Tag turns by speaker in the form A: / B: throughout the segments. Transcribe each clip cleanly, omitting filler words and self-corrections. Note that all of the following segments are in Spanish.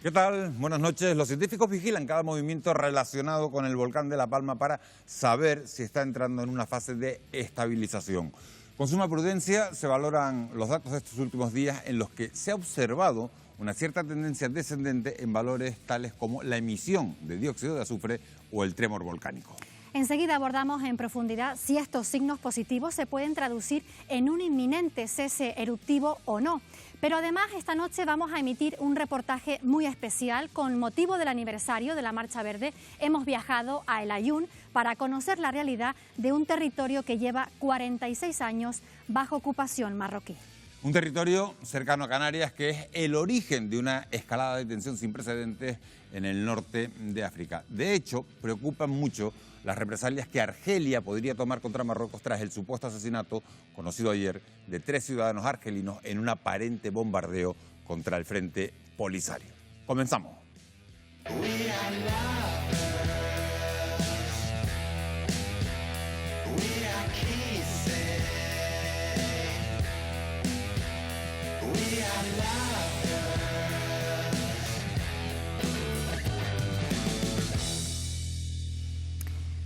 A: ¿Qué tal? Buenas noches. Los científicos vigilan cada movimiento relacionado con el volcán de La Palma para saber si está entrando en una fase de estabilización. Con suma prudencia se valoran los datos de estos últimos días en los que se ha observado una cierta tendencia descendente en valores tales como la emisión de dióxido de azufre o el trémor volcánico.
B: Enseguida abordamos en profundidad si estos signos positivos se pueden traducir en un inminente cese eruptivo o no. Pero además esta noche vamos a emitir un reportaje muy especial con motivo del aniversario de la Marcha Verde. Hemos viajado a El Aaiún para conocer la realidad de un territorio que lleva 46 años bajo ocupación marroquí.
A: Un territorio cercano a Canarias que es el origen de una escalada de tensión sin precedentes en el norte de África. De hecho, preocupan mucho las represalias que Argelia podría tomar contra Marruecos tras el supuesto asesinato, conocido ayer, de 3 ciudadanos argelinos en un aparente bombardeo contra el Frente Polisario. Comenzamos.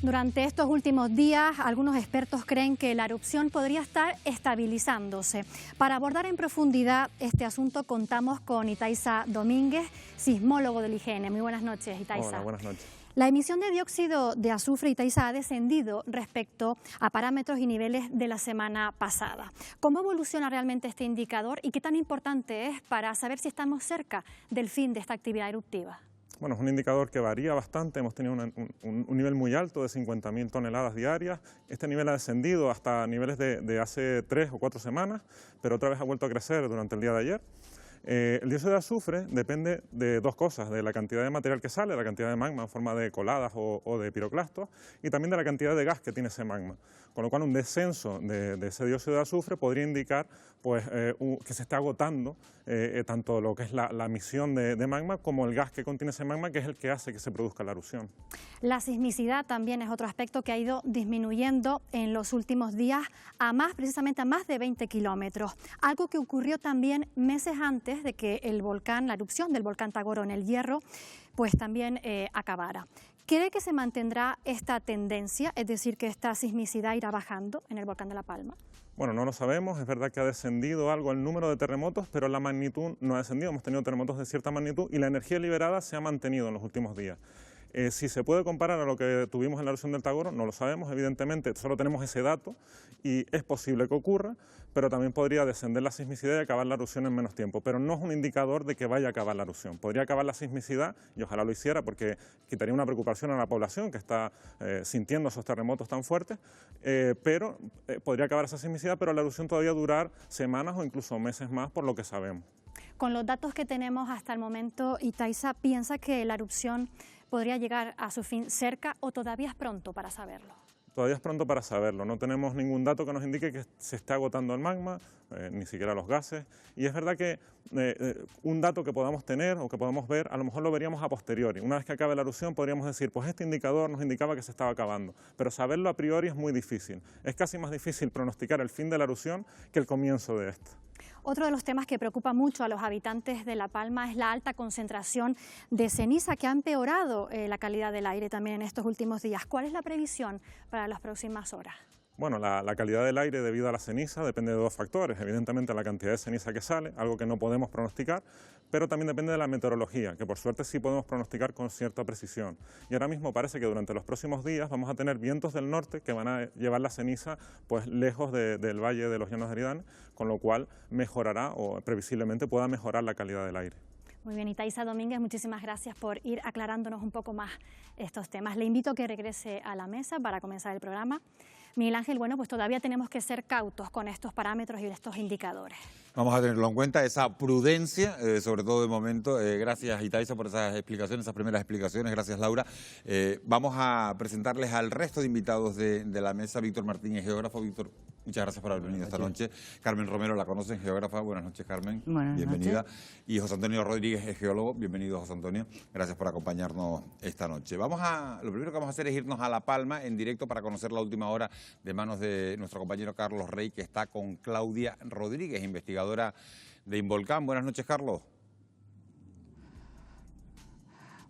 B: Durante estos últimos días, algunos expertos creen que la erupción podría estar estabilizándose. Para abordar en profundidad este asunto contamos con Itaiza Domínguez, sismólogo del IGN. Muy buenas noches, Itaiza.
C: Hola, buenas noches.
B: La emisión de dióxido de azufre, Itaiza, ha descendido respecto a parámetros y niveles de la semana pasada. ¿Cómo evoluciona realmente este indicador y qué tan importante es para saber si estamos cerca del fin de esta actividad eruptiva?
C: Bueno, es un indicador que varía bastante, hemos tenido un nivel muy alto de 50.000 toneladas diarias. Este nivel ha descendido hasta niveles de hace 3 o 4 semanas, pero otra vez ha vuelto a crecer durante el día de ayer. El dióxido de azufre depende de dos cosas, de la cantidad de material que sale, la cantidad de magma en forma de coladas o de piroclastos, y también de la cantidad de gas que tiene ese magma. Con lo cual un descenso de ese dióxido de azufre podría indicar pues, que se está agotando tanto lo que es la emisión de magma como el gas que contiene ese magma, que es el que hace que se produzca la erupción.
B: La sismicidad también es otro aspecto que ha ido disminuyendo en los últimos días precisamente a más de 20 kilómetros, algo que ocurrió también meses antes de que el volcán, la erupción del volcán Tagoro en el Hierro, pues también acabara. ¿Cree que se mantendrá esta tendencia, es decir, que esta sismicidad irá bajando en el volcán de La Palma?
C: Bueno, no lo sabemos, es verdad que ha descendido algo el número de terremotos, pero la magnitud no ha descendido, hemos tenido terremotos de cierta magnitud y la energía liberada se ha mantenido en los últimos días. Si se puede comparar a lo que tuvimos en la erupción del Tagoro, no lo sabemos, evidentemente solo tenemos ese dato y es posible que ocurra, pero también podría descender la sismicidad y acabar la erupción en menos tiempo, pero no es un indicador de que vaya a acabar la erupción. Podría acabar la sismicidad, y ojalá lo hiciera, porque quitaría una preocupación a la población que está sintiendo esos terremotos tan fuertes, pero podría acabar esa sismicidad, pero la erupción todavía durar semanas o incluso meses más, por lo que sabemos.
B: Con los datos que tenemos hasta el momento, Itaiza, ¿piensa que la erupción podría llegar a su fin cerca o todavía es pronto para saberlo?
C: Todavía es pronto para saberlo, no tenemos ningún dato que nos indique que se esté agotando el magma, ni siquiera los gases, y es verdad que un dato que podamos tener o que podamos ver, a lo mejor lo veríamos a posteriori. Una vez que acabe la erupción podríamos decir, pues este indicador nos indicaba que se estaba acabando, pero saberlo a priori es muy difícil. Es casi más difícil pronosticar el fin de la erupción que el comienzo de esta.
B: Otro de los temas que preocupa mucho a los habitantes de La Palma es la alta concentración de ceniza que ha empeorado la calidad del aire también en estos últimos días. ¿Cuál es la previsión para las próximas horas?
C: Bueno, la calidad del aire debido a la ceniza depende de dos factores. Evidentemente la cantidad de ceniza que sale, algo que no podemos pronosticar, pero también depende de la meteorología, que por suerte sí podemos pronosticar con cierta precisión. Y ahora mismo parece que durante los próximos días vamos a tener vientos del norte que van a llevar la ceniza pues, lejos del valle de los Llanos de Aridane, con lo cual mejorará o previsiblemente pueda mejorar la calidad del aire.
B: Muy bien, Itaiza Domínguez, muchísimas gracias por ir aclarándonos un poco más estos temas. Le invito a que regrese a la mesa para comenzar el programa. Miguel Ángel, bueno, pues todavía tenemos que ser cautos con estos parámetros y estos indicadores.
A: Vamos a tenerlo en cuenta, esa prudencia, sobre todo de momento. Gracias, Itaiza, por esas explicaciones, esas primeras explicaciones. Gracias, Laura. Vamos a presentarles al resto de invitados de la mesa. Víctor Martínez, geógrafo. Víctor, muchas gracias por haber venido esta noche. Carmen Romero, la conocen, geógrafa. Buenas noches, Carmen.
D: Buenas
A: bienvenida.
D: noches.
A: Y José Antonio Rodríguez es geólogo. Bienvenido, José Antonio. Gracias por acompañarnos esta noche. Lo primero que vamos a hacer es irnos a La Palma en directo para conocer la última hora de manos de nuestro compañero Carlos Rey, que está con Claudia Rodríguez, investigadora de Involcán. Buenas noches, Carlos.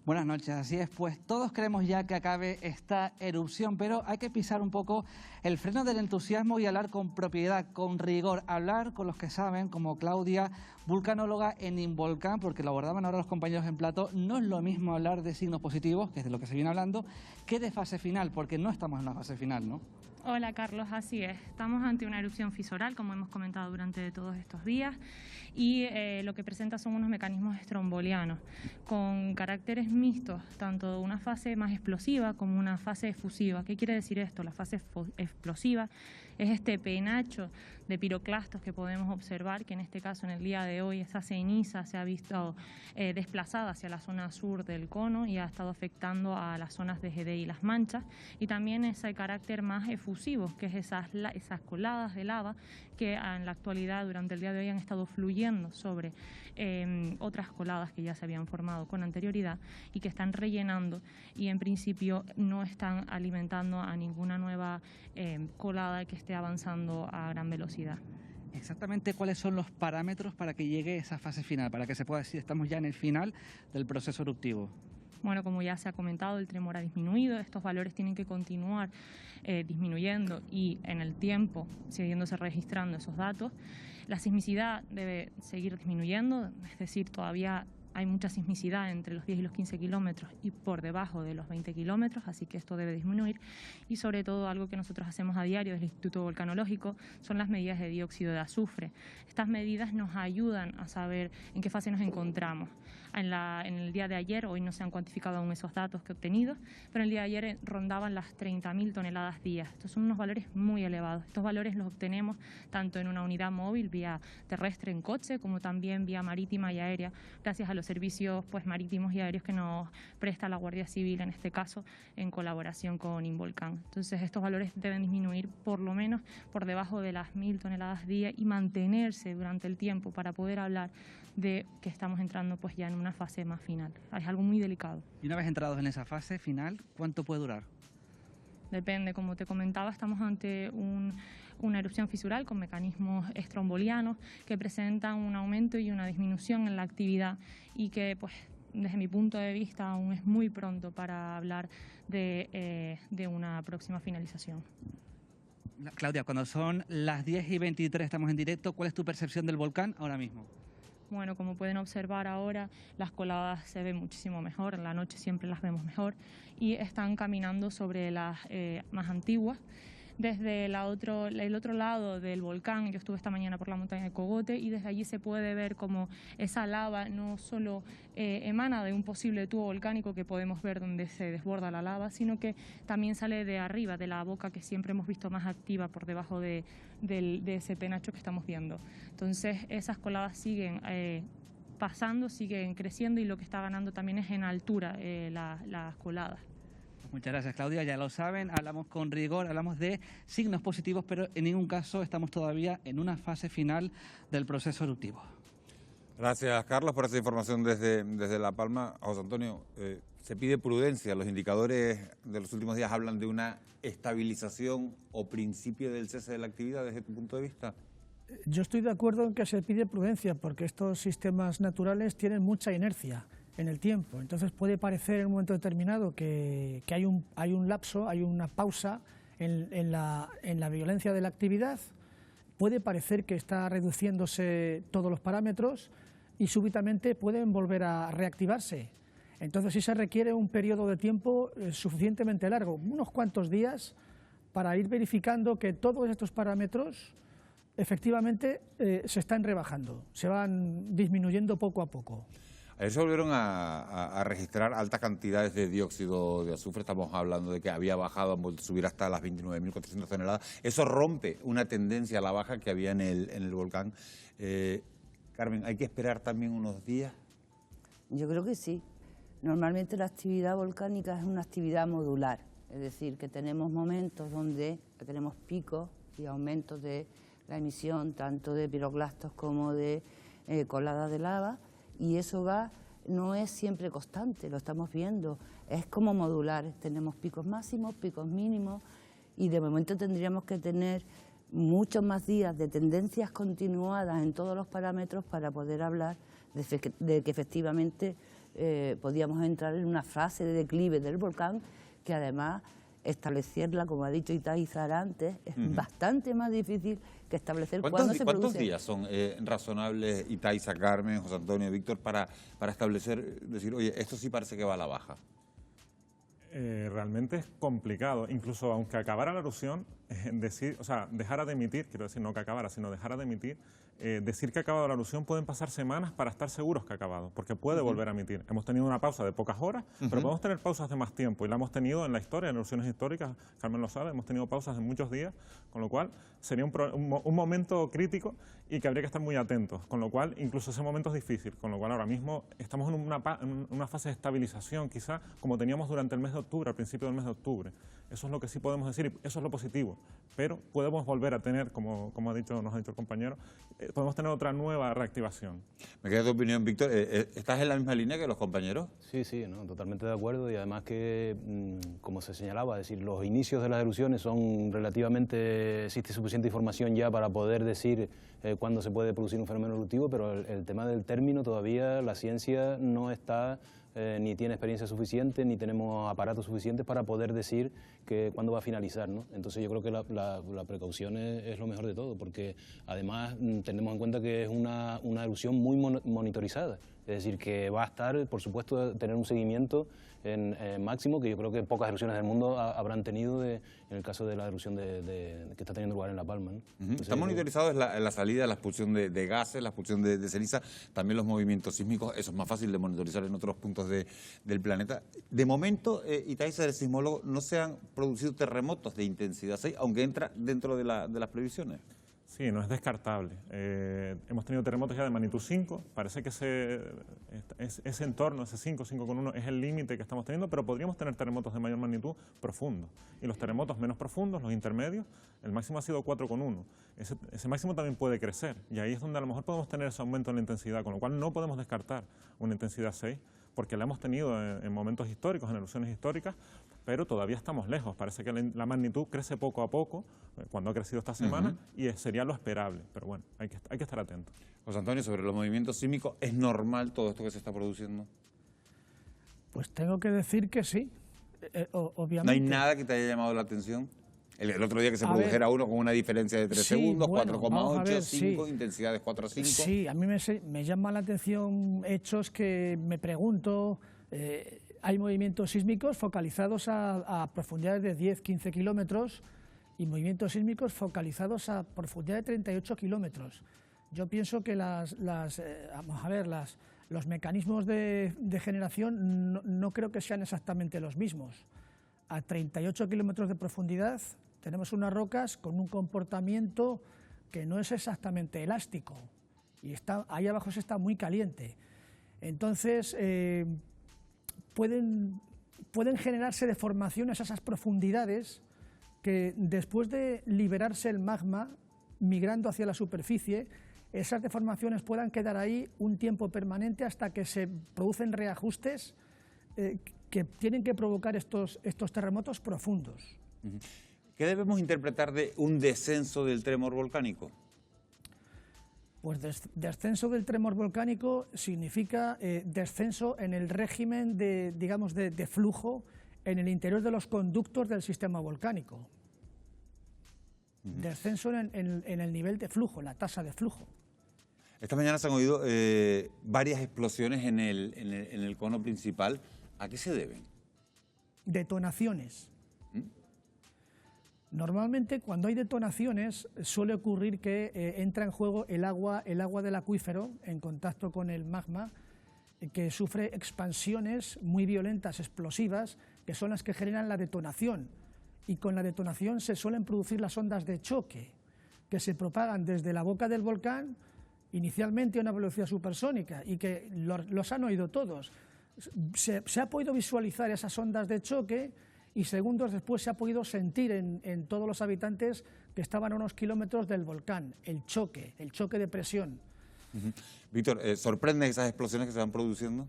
D: Buenas noches, así es, pues todos queremos ya que acabe esta erupción, pero hay que pisar un poco el freno del entusiasmo y hablar con propiedad, con rigor, hablar con los que saben, como Claudia, vulcanóloga en Involcán, porque lo abordaban ahora los compañeros en plato. No es lo mismo hablar de signos positivos, que es de lo que se viene hablando, que de fase final, porque no estamos en una fase final, ¿no?
E: Hola Carlos, así es. Estamos ante una erupción fisoral, como hemos comentado durante todos estos días, y lo que presenta son unos mecanismos estrombolianos con caracteres mixtos, tanto una fase más explosiva como una fase efusiva. ¿Qué quiere decir esto? La fase explosiva es este penacho de piroclastos que podemos observar, que en este caso, en el día de hoy, esa ceniza se ha visto desplazada hacia la zona sur del cono y ha estado afectando a las zonas de Gedei y Las Manchas, y también ese carácter más efusivo, que es esas coladas de lava que en la actualidad, durante el día de hoy, han estado fluyendo sobre otras coladas que ya se habían formado con anterioridad y que están rellenando, y en principio no están alimentando a ninguna nueva colada que esté avanzando a gran velocidad.
D: Exactamente, ¿cuáles son los parámetros para que llegue esa fase final, para que se pueda decir estamos ya en el final del proceso eruptivo?
E: Bueno, como ya se ha comentado, el tremor ha disminuido, estos valores tienen que continuar disminuyendo y en el tiempo siguiéndose registrando esos datos. La sismicidad debe seguir disminuyendo, es decir, todavía hay mucha sismicidad entre los 10 y los 15 kilómetros y por debajo de los 20 kilómetros, así que esto debe disminuir. Y sobre todo, algo que nosotros hacemos a diario desde el Instituto Volcanológico son las medidas de dióxido de azufre. Estas medidas nos ayudan a saber en qué fase nos encontramos. En el día de ayer, hoy no se han cuantificado aún esos datos que he obtenido, pero el día de ayer rondaban las 30.000 toneladas día. Estos son unos valores muy elevados. Estos valores los obtenemos tanto en una unidad móvil, vía terrestre en coche, como también vía marítima y aérea, gracias a los servicios marítimos y aéreos que nos presta la Guardia Civil, en este caso, en colaboración con Involcán. Entonces, estos valores deben disminuir por lo menos por debajo de las 1.000 toneladas día y mantenerse durante el tiempo para poder hablar de que estamos entrando ya en una fase más final. Es algo muy delicado.
D: Y una vez entrados en esa fase final, ¿cuánto puede durar?
E: Depende, como te comentaba, estamos ante una erupción fisural con mecanismos estrombolianos que presentan un aumento y una disminución en la actividad y que, desde mi punto de vista, aún es muy pronto para hablar de una próxima finalización.
D: Claudia, cuando son las 10:23, estamos en directo, ¿cuál es tu percepción del volcán ahora mismo?
E: Bueno, como pueden observar ahora, las coladas se ven muchísimo mejor, en la noche siempre las vemos mejor, y están caminando sobre las más antiguas. Desde el otro lado del volcán, yo estuve esta mañana por la montaña de Cogote y desde allí se puede ver como esa lava no solo emana de un posible tubo volcánico que podemos ver donde se desborda la lava, sino que también sale de arriba, de la boca que siempre hemos visto más activa por debajo de ese penacho que estamos viendo. Entonces esas coladas siguen pasando, siguen creciendo y lo que está ganando también es en altura las coladas.
D: Muchas gracias, Claudia. Ya lo saben, hablamos con rigor, hablamos de signos positivos, pero en ningún caso estamos todavía en una fase final del proceso eruptivo.
A: Gracias, Carlos, por esa información desde La Palma. José Antonio, se pide prudencia. Los indicadores de los últimos días hablan de una estabilización o principio del cese de la actividad desde tu punto de vista.
F: Yo estoy de acuerdo en que se pide prudencia porque estos sistemas naturales tienen mucha inercia en el tiempo. Entonces puede parecer en un momento determinado que hay un lapso, hay una pausa en la violencia de la actividad. Puede parecer que está reduciéndose todos los parámetros y súbitamente pueden volver a reactivarse. Entonces sí se requiere un periodo de tiempo suficientemente largo, unos cuantos días, para ir verificando que todos estos parámetros efectivamente se están rebajando, se van disminuyendo poco a poco.
A: Ayer se volvieron a registrar altas cantidades de dióxido de azufre. Estamos hablando de que había bajado, han vuelto a subir hasta las 29.400 toneladas. Eso rompe una tendencia a la baja que había en el volcán. Carmen, ¿hay que esperar también unos días?
G: Yo creo que sí. Normalmente la actividad volcánica es una actividad modular, es decir, que tenemos momentos donde tenemos picos y aumentos de la emisión tanto de piroclastos como de coladas de lava, y eso no es siempre constante, lo estamos viendo, es como modular, tenemos picos máximos, picos mínimos, y de momento tendríamos que tener muchos más días de tendencias continuadas en todos los parámetros para poder hablar de que efectivamente podíamos entrar en una fase de declive del volcán que además establecerla, como ha dicho Itaiza antes, es bastante más difícil que establecer cuándo se produce.
A: ¿Cuántos días son razonables, Itaiza, Carmen, José Antonio, Víctor, para establecer, decir, oye, esto sí parece que va a la baja?
C: Realmente es complicado, incluso aunque acabara la erupción, dejara de emitir, quiero decir, no que acabara, sino dejara de emitir, decir que ha acabado la erupción pueden pasar semanas para estar seguros que ha acabado, porque puede volver a emitir. Hemos tenido una pausa de pocas horas, pero podemos tener pausas de más tiempo, y la hemos tenido en la historia, en erupciones históricas, Carmen lo sabe, hemos tenido pausas de muchos días, con lo cual sería un momento crítico y que habría que estar muy atentos, con lo cual incluso ese momento es difícil, con lo cual ahora mismo estamos en una fase de estabilización, quizá como teníamos durante el mes de octubre, al principio del mes de octubre. Eso es lo que sí podemos decir, y eso es lo positivo, pero podemos volver a tener, como nos ha dicho el compañero, podemos tener otra nueva reactivación.
A: Me queda tu opinión, Víctor. ¿Estás en la misma línea que los compañeros?
H: Sí, no, totalmente de acuerdo, y además que, como se señalaba, es decir, los inicios de las erupciones son relativamente, existe suficiente información ya para poder decir cuándo se puede producir un fenómeno eruptivo, pero el tema del término todavía la ciencia no está ni tiene experiencia suficiente, ni tenemos aparatos suficientes para poder decir que cuándo va a finalizar, ¿no? Entonces yo creo que la precaución es lo mejor de todo, porque además tenemos en cuenta que es una erupción muy monitorizada, es decir, que va a estar, por supuesto, tener un seguimiento en máximo, que yo creo que pocas erupciones del mundo habrán tenido en el caso de la erupción que está teniendo lugar en La Palma, ¿no? Entonces,
A: está monitorizado la salida, la expulsión de gases, la expulsión de ceniza, también los movimientos sísmicos. Eso es más fácil de monitorizar en otros puntos del planeta. De momento, Itaiza, el sismólogo, no se han producido terremotos de intensidad 6, aunque entra dentro de las previsiones.
C: Sí, no es descartable. Hemos tenido terremotos ya de magnitud 5, parece que ese entorno, ese 5,1 es el límite que estamos teniendo, pero podríamos tener terremotos de mayor magnitud profundos. Y los terremotos menos profundos, los intermedios, el máximo ha sido 4,1. Ese máximo también puede crecer, y ahí es donde a lo mejor podemos tener ese aumento en la intensidad, con lo cual no podemos descartar una intensidad 6, porque la hemos tenido en momentos históricos, en erupciones históricas, pero todavía estamos lejos. Parece que la magnitud crece poco a poco, cuando ha crecido esta semana, y sería lo esperable. Pero bueno, hay que estar atentos.
A: José Antonio, sobre los movimientos sísmicos, ¿es normal todo esto que se está produciendo?
F: Pues tengo que decir que sí, obviamente.
A: ¿No hay nada que te haya llamado la atención? El otro día que se produjera uno con una diferencia de 3 segundos, bueno, 4,8, 5, intensidades 4 a 5.
F: Sí, a mí me llama la atención hechos que me pregunto. Hay movimientos sísmicos focalizados a profundidades de 10-15 kilómetros y movimientos sísmicos focalizados a profundidad de 38 kilómetros. Yo pienso que los mecanismos de generación no creo que sean exactamente los mismos. A 38 kilómetros de profundidad tenemos unas rocas con un comportamiento que no es exactamente elástico y ahí abajo se está muy caliente. Entonces, pueden generarse deformaciones a esas profundidades que después de liberarse el magma migrando hacia la superficie, esas deformaciones puedan quedar ahí un tiempo permanente hasta que se producen reajustes que tienen que provocar estos terremotos profundos.
A: ¿Qué debemos interpretar de un descenso del tremor volcánico?
F: Pues descenso del tremor volcánico significa descenso en el régimen de flujo en el interior de los conductos del sistema volcánico. Descenso en el nivel de flujo, la tasa de flujo.
A: Esta mañana se han oído varias explosiones en el cono principal. ¿A qué se deben?
F: Detonaciones. Normalmente, cuando hay detonaciones, suele ocurrir que entra en juego el agua del acuífero en contacto con el magma, que sufre expansiones muy violentas, explosivas, que son las que generan la detonación. Y con la detonación se suelen producir las ondas de choque, que se propagan desde la boca del volcán, inicialmente a una velocidad supersónica, y que los han oído todos. Se ha podido visualizar esas ondas de choque y segundos después se ha podido sentir en todos los habitantes que estaban a unos kilómetros del volcán, el choque de presión.
A: Víctor, ¿sorprenden esas explosiones que se van produciendo?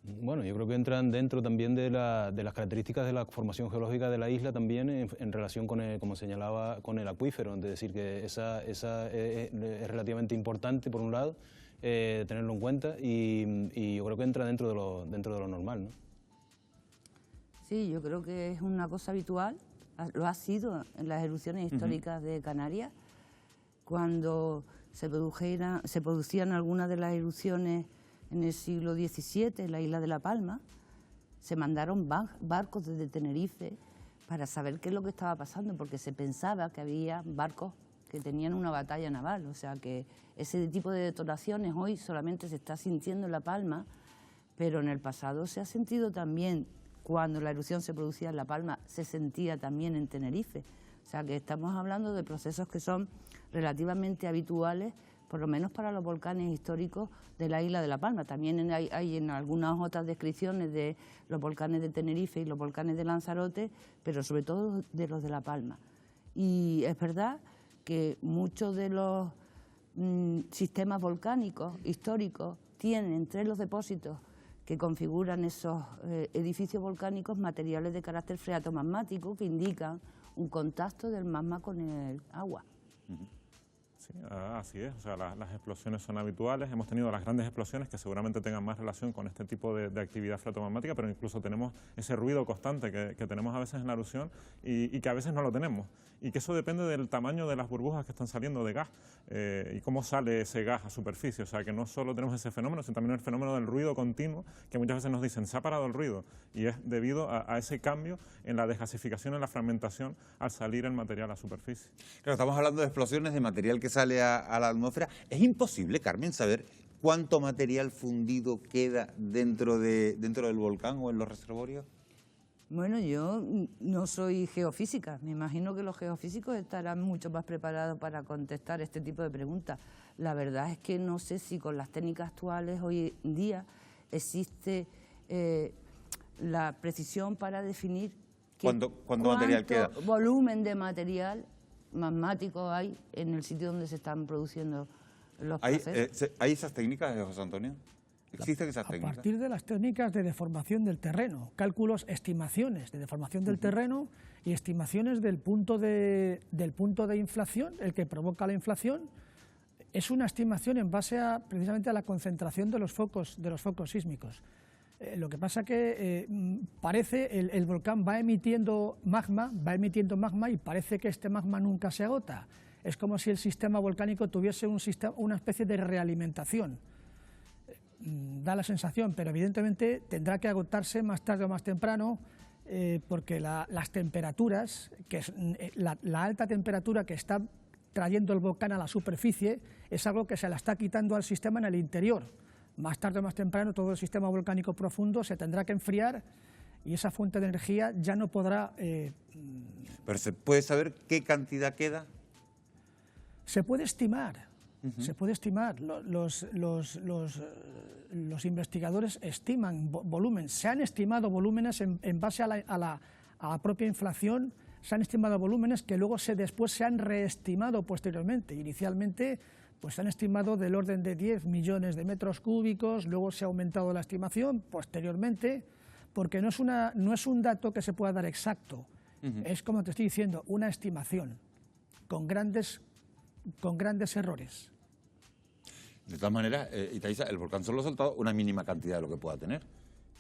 H: Bueno, yo creo que entran dentro también de las características de la formación geológica de la isla también en relación con, como señalaba, con el acuífero, es decir, que esa es relativamente importante por un lado, tenerlo en cuenta y yo creo que entra dentro de lo normal, ¿no?
G: Sí, yo creo que es una cosa habitual, lo ha sido en las erupciones históricas de Canarias. Cuando se producían algunas de las erupciones en el siglo XVII en la isla de La Palma, se mandaron barcos desde Tenerife para saber qué es lo que estaba pasando, porque se pensaba que había barcos que tenían una batalla naval, o sea que ese tipo de detonaciones hoy solamente se está sintiendo en La Palma, pero en el pasado se ha sentido también, cuando la erupción se producía en La Palma, se sentía también en Tenerife. O sea que estamos hablando de procesos que son relativamente habituales, por lo menos para los volcanes históricos de la isla de La Palma. También hay en algunas otras descripciones de los volcanes de Tenerife y los volcanes de Lanzarote, pero sobre todo de los de La Palma. Y es verdad que muchos de los sistemas volcánicos históricos tienen entre los depósitos que configuran esos edificios volcánicos materiales de carácter freatomagmático que indican un contacto del magma con el agua.
C: Sí, así es, o sea, las explosiones son habituales, hemos tenido las grandes explosiones que seguramente tengan más relación con este tipo de actividad freatomagmática, pero incluso tenemos ese ruido constante que tenemos a veces en la erupción y que a veces no lo tenemos, y que eso depende del tamaño de las burbujas que están saliendo de gas y cómo sale ese gas a superficie, o sea, que no solo tenemos ese fenómeno, sino también el fenómeno del ruido continuo, que muchas veces nos dicen, se ha parado el ruido, y es debido a ese cambio en la desgasificación, en la fragmentación, al salir el material a superficie.
A: Claro, estamos hablando de explosiones de material que sale a la atmósfera. ¿Es imposible, Carmen, saber cuánto material fundido queda dentro del volcán o en los reservorios?
G: Bueno, yo no soy geofísica, me imagino que los geofísicos estarán mucho más preparados para contestar este tipo de preguntas. La verdad es que no sé si con las técnicas actuales hoy en día existe la precisión para definir
A: ¿Cuánto material queda?
G: Volumen de material magmático hay en el sitio donde se están produciendo los procesos.
A: ¿Hay esas técnicas, José Antonio? ¿Existen esas técnicas?
F: A partir de las técnicas de deformación del terreno, cálculos, estimaciones de deformación del terreno y estimaciones del punto de inflación, el que provoca la inflación, es una estimación en base precisamente a la concentración de los focos sísmicos. Lo que pasa que parece el volcán va emitiendo magma y parece que este magma nunca se agota. Es como si el sistema volcánico tuviese una especie de realimentación. Da la sensación, pero evidentemente tendrá que agotarse más tarde o más temprano porque las temperaturas, que es la alta temperatura que está trayendo el volcán a la superficie, es algo que se la está quitando al sistema en el interior. Más tarde o más temprano todo el sistema volcánico profundo se tendrá que enfriar y esa fuente de energía ya no podrá...
A: ¿Pero se puede saber qué cantidad queda?
F: Se puede estimar, se puede estimar. Los investigadores estiman volumen. Se han estimado volúmenes en base a la propia inflación, se han estimado volúmenes que luego después se han reestimado posteriormente. Inicialmente pues se han estimado del orden de 10 millones de metros cúbicos, luego se ha aumentado la estimación posteriormente, porque no es un dato que se pueda dar exacto, es, como te estoy diciendo, una estimación con grandes errores.
A: De todas maneras, Itaiza, el volcán solo ha soltado una mínima cantidad de lo que pueda tener.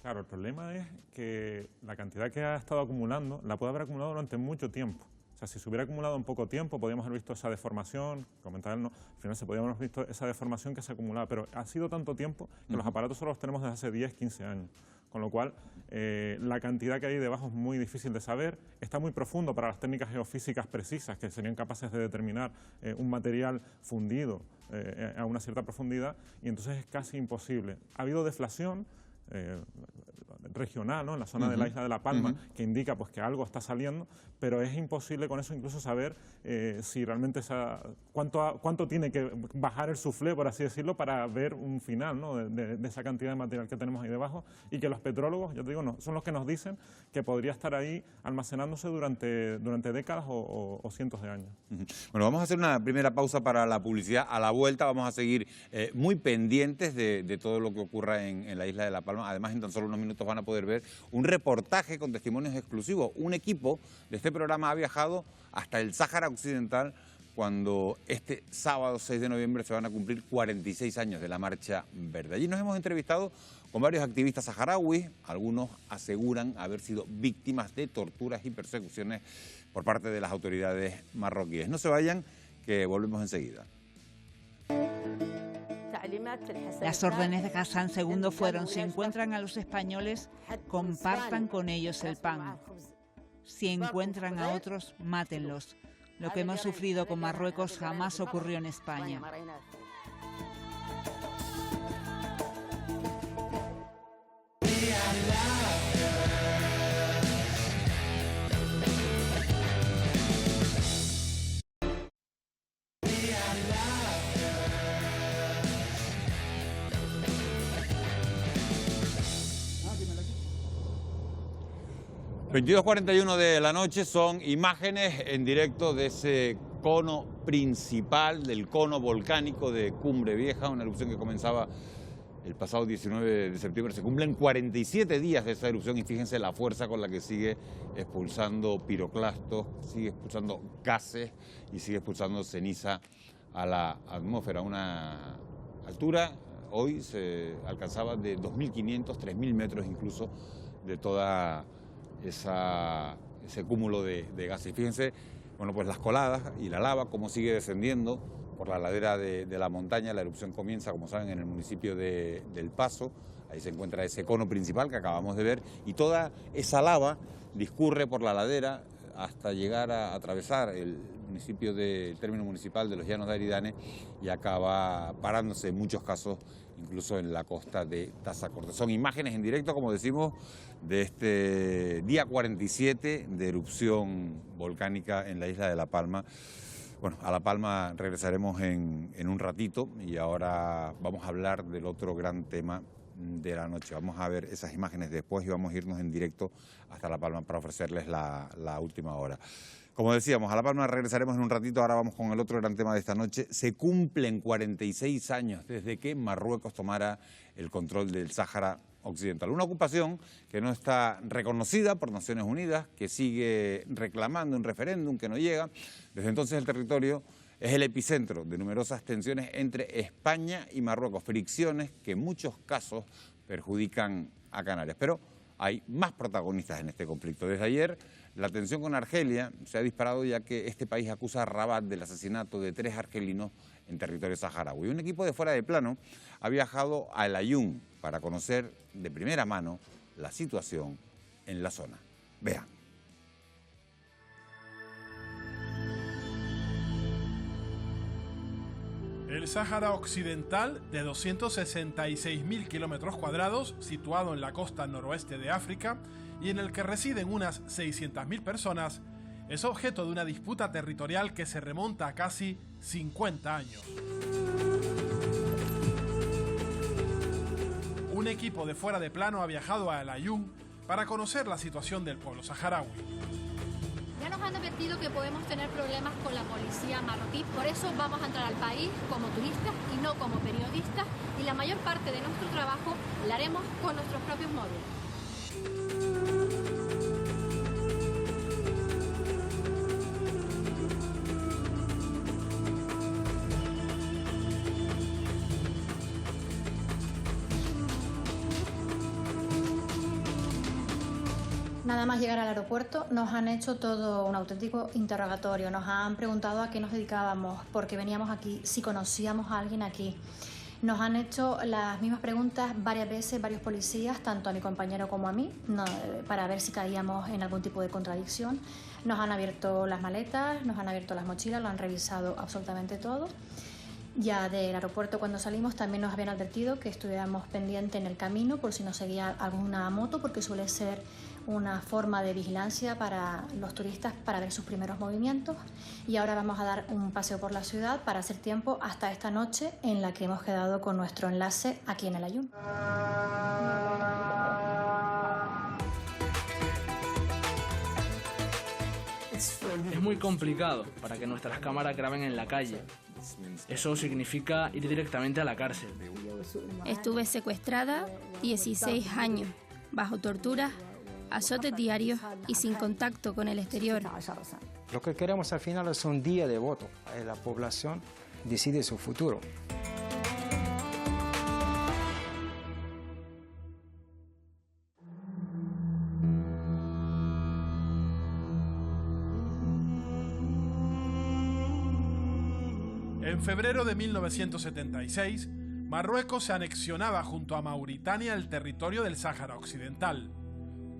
C: Claro, el problema es que la cantidad que ha estado acumulando la puede haber acumulado durante mucho tiempo. O sea, si se hubiera acumulado en poco tiempo, podríamos haber visto esa deformación, comentaba él, no, al final se podríamos haber visto esa deformación que se acumulaba, pero ha sido tanto tiempo que los aparatos solo los tenemos desde hace 10, 15 años. Con lo cual, la cantidad que hay debajo es muy difícil de saber, está muy profundo para las técnicas geofísicas precisas que serían capaces de determinar un material fundido a una cierta profundidad, y entonces es casi imposible. Ha habido deflación regional, ¿no?, en la zona de la isla de La Palma, que indica pues que algo está saliendo, pero es imposible con eso incluso saber si realmente cuánto tiene que bajar el suflé, por así decirlo, para ver un final, ¿no?, de esa cantidad de material que tenemos ahí debajo, y que los petrólogos, yo te digo, son los que nos dicen que podría estar ahí almacenándose durante décadas o cientos de años.
A: Bueno, vamos a hacer una primera pausa para la publicidad. A la vuelta vamos a seguir muy pendientes de todo lo que ocurra en la isla de La Palma. Además, en tan solo unos minutos van a poder ver un reportaje con testimonios exclusivos. Un equipo de este programa ha viajado hasta el Sáhara Occidental cuando este sábado 6 de noviembre se van a cumplir 46 años de la Marcha Verde. Allí nos hemos entrevistado con varios activistas saharauis. Algunos aseguran haber sido víctimas de torturas y persecuciones por parte de las autoridades marroquíes. No se vayan, que volvemos enseguida.
I: Las órdenes de Hassan II fueron: si encuentran a los españoles, compartan con ellos el pan. Si encuentran a otros, mátenlos. Lo que hemos sufrido con Marruecos jamás ocurrió en España.
A: Las 22:41 de la noche son imágenes en directo de ese cono principal, del cono volcánico de Cumbre Vieja, una erupción que comenzaba el pasado 19 de septiembre. Se cumplen 47 días de esa erupción y fíjense la fuerza con la que sigue expulsando piroclastos, sigue expulsando gases y sigue expulsando ceniza a la atmósfera. Una altura hoy se alcanzaba de 2.500, 3.000 metros incluso de toda ese cúmulo de gases. Fíjense, bueno, pues las coladas y la lava, cómo sigue descendiendo por la ladera de la montaña. La erupción comienza, como saben, en el municipio de El Paso. Ahí se encuentra ese cono principal que acabamos de ver y toda esa lava discurre por la ladera hasta llegar a atravesar el término municipal de los Llanos de Aridane y acaba parándose en muchos casos incluso en la costa de Tazacorte. Son imágenes en directo, como decimos, de este día 47 de erupción volcánica en la isla de La Palma. Bueno, a La Palma regresaremos en un ratito y ahora vamos a hablar del otro gran tema de la noche. Vamos a ver esas imágenes después y vamos a irnos en directo hasta La Palma para ofrecerles la última hora. Como decíamos, a La Palma regresaremos en un ratito, ahora vamos con el otro gran tema de esta noche. Se cumplen 46 años desde que Marruecos tomara el control del Sáhara Occidental. Una ocupación que no está reconocida por Naciones Unidas, que sigue reclamando un referéndum que no llega. Desde entonces el territorio es el epicentro de numerosas tensiones entre España y Marruecos, fricciones que en muchos casos perjudican a Canarias. Pero hay más protagonistas en este conflicto. Desde ayer la tensión con Argelia se ha disparado ya que este país acusa a Rabat del asesinato de 3 argelinos en territorio saharaui. Un equipo de Fuera de Plano ha viajado a El Aaiún para conocer de primera mano la situación en la zona. Vean.
J: El Sáhara Occidental, de 266.000 kilómetros cuadrados, situado en la costa noroeste de África y en el que residen unas 600.000 personas, es objeto de una disputa territorial que se remonta a casi 50 años. Un equipo de Fuera de Plano ha viajado a El Aaiún para conocer la situación del pueblo saharaui.
K: Ya nos han advertido que podemos tener problemas con la policía marroquí, por eso vamos a entrar al país como turistas y no como periodistas, y la mayor parte de nuestro trabajo la haremos con nuestros propios móviles.
B: Nada más llegar al aeropuerto nos han hecho todo un auténtico interrogatorio, nos han preguntado a qué nos dedicábamos, por qué veníamos aquí, si conocíamos a alguien aquí. Nos han hecho las mismas preguntas varias veces, varios policías, tanto a mi compañero como a mí, para ver si caíamos en algún tipo de contradicción. Nos han abierto las maletas, nos han abierto las mochilas, lo han revisado absolutamente todo. Ya del aeropuerto cuando salimos también nos habían advertido que estuviéramos pendientes en el camino por si nos seguía alguna moto, porque suele ser una forma de vigilancia para los turistas para ver sus primeros movimientos. Y ahora vamos a dar un paseo por la ciudad para hacer tiempo hasta esta noche en la que hemos quedado con nuestro enlace aquí en El Aaiún.
L: Es muy complicado para que nuestras cámaras graben en la calle. Eso significa ir directamente a la cárcel.
M: Estuve secuestrada 16 años, bajo tortura, azotes diarios y sin contacto con el exterior.
N: Lo que queremos al final es un día de voto. La población decide su futuro.
J: En febrero de 1976, Marruecos se anexionaba junto a Mauritania el territorio del Sáhara Occidental.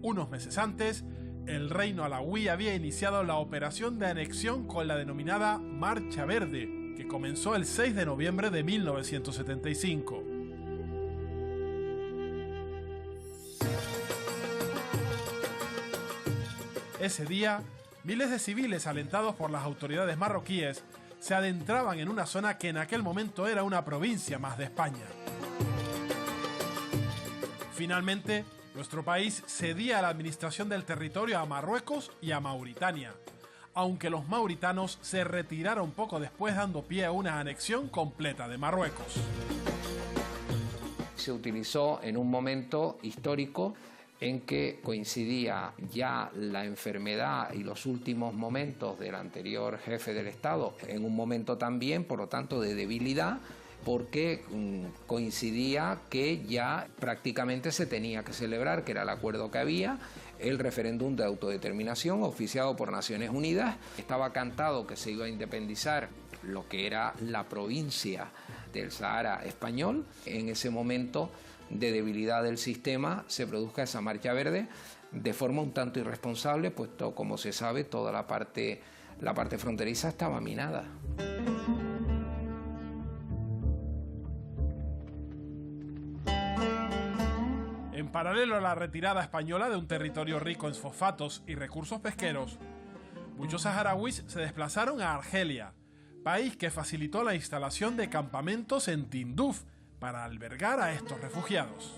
J: Unos meses antes, el reino alauí había iniciado la operación de anexión con la denominada Marcha Verde, que comenzó el 6 de noviembre de 1975. Ese día, miles de civiles alentados por las autoridades marroquíes se adentraban en una zona que en aquel momento era una provincia más de España. Finalmente, nuestro país cedía la administración del territorio a Marruecos y a Mauritania, aunque los mauritanos se retiraron poco después, dando pie a una anexión completa de Marruecos.
O: Se utilizó en un momento histórico en que coincidía ya la enfermedad y los últimos momentos del anterior jefe del Estado, en un momento también, por lo tanto, de debilidad, porque coincidía que ya prácticamente se tenía que celebrar, que era el acuerdo que había, el referéndum de autodeterminación oficiado por Naciones Unidas. Estaba cantado que se iba a independizar lo que era la provincia del Sahara español. En ese momento de debilidad del sistema se produzca esa marcha verde de forma un tanto irresponsable, puesto, como se sabe, toda la parte fronteriza estaba minada.
J: En paralelo a la retirada española de un territorio rico en fosfatos y recursos pesqueros, muchos saharauis se desplazaron a Argelia, país que facilitó la instalación de campamentos en Tinduf para albergar a estos refugiados.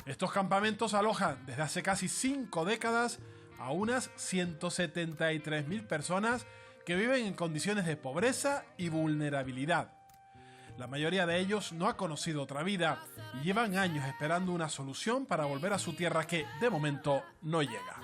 J: Estos campamentos alojan desde hace casi 5 décadas a unas 173.000 personas que viven en condiciones de pobreza y vulnerabilidad. La mayoría de ellos no ha conocido otra vida y llevan años esperando una solución para volver a su tierra que, de momento, no llega.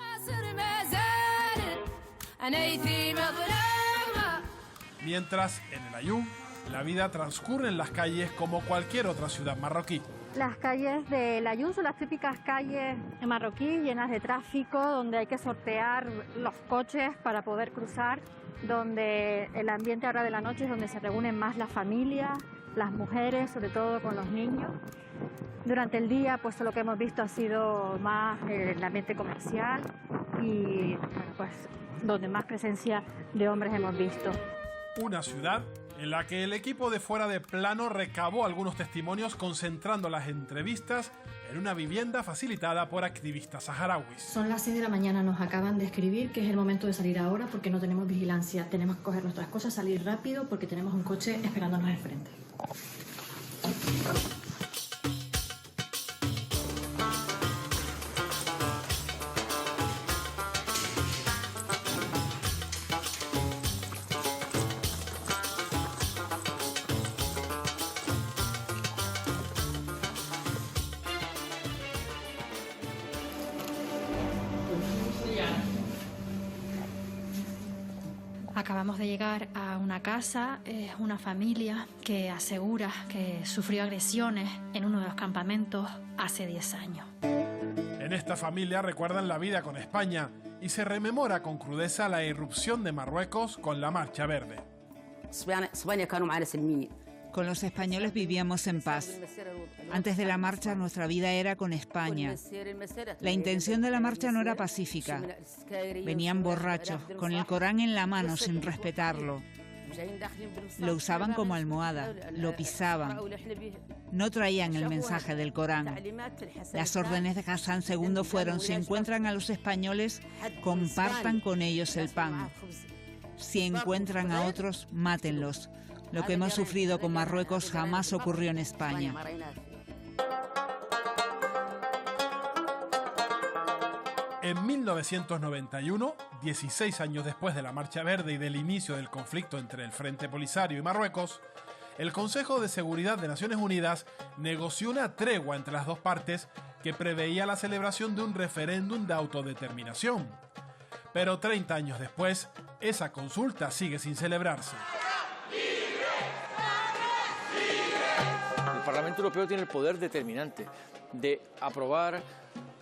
J: Mientras, en el Aaiún, la vida transcurre en las calles como cualquier otra ciudad marroquí.
B: Las calles del Aaiún son las típicas calles marroquíes llenas de tráfico, donde hay que sortear los coches para poder cruzar, donde el ambiente ahora de la noche es donde se reúnen más las familias, las mujeres, sobre todo con los niños. Durante el día, pues lo que hemos visto ha sido más el ambiente comercial y pues donde más presencia de hombres hemos visto.
J: Una ciudad en la que el equipo de Fuera de Plano recabó algunos testimonios concentrando las entrevistas en una vivienda facilitada por activistas saharauis.
P: Son las 6 de la mañana, nos acaban de escribir que es el momento de salir ahora porque no tenemos vigilancia. Tenemos que coger nuestras cosas, salir rápido porque tenemos un coche esperándonos enfrente. Acabamos de llegar a una casa, es una familia que asegura que sufrió agresiones en uno de los campamentos hace 10 años.
J: En esta familia recuerdan la vida con España y se rememora con crudeza la irrupción de Marruecos con la Marcha Verde.
I: Con los españoles vivíamos en paz. Antes de la marcha nuestra vida era con España. La intención de la marcha no era pacífica. Venían borrachos, con el Corán en la mano sin respetarlo. Lo usaban como almohada, lo pisaban. No traían el mensaje del Corán. Las órdenes de Hassan II fueron: si encuentran a los españoles, compartan con ellos el pan. Si encuentran a otros, mátenlos. Lo que hemos sufrido con Marruecos jamás ocurrió en España.
J: En 1991, 16 años después de la Marcha Verde y del inicio del conflicto entre el Frente Polisario y Marruecos, el Consejo de Seguridad de Naciones Unidas negoció una tregua entre las dos partes que preveía la celebración de un referéndum de autodeterminación. Pero 30 años después, esa consulta sigue sin celebrarse.
Q: El Parlamento Europeo tiene el poder determinante de aprobar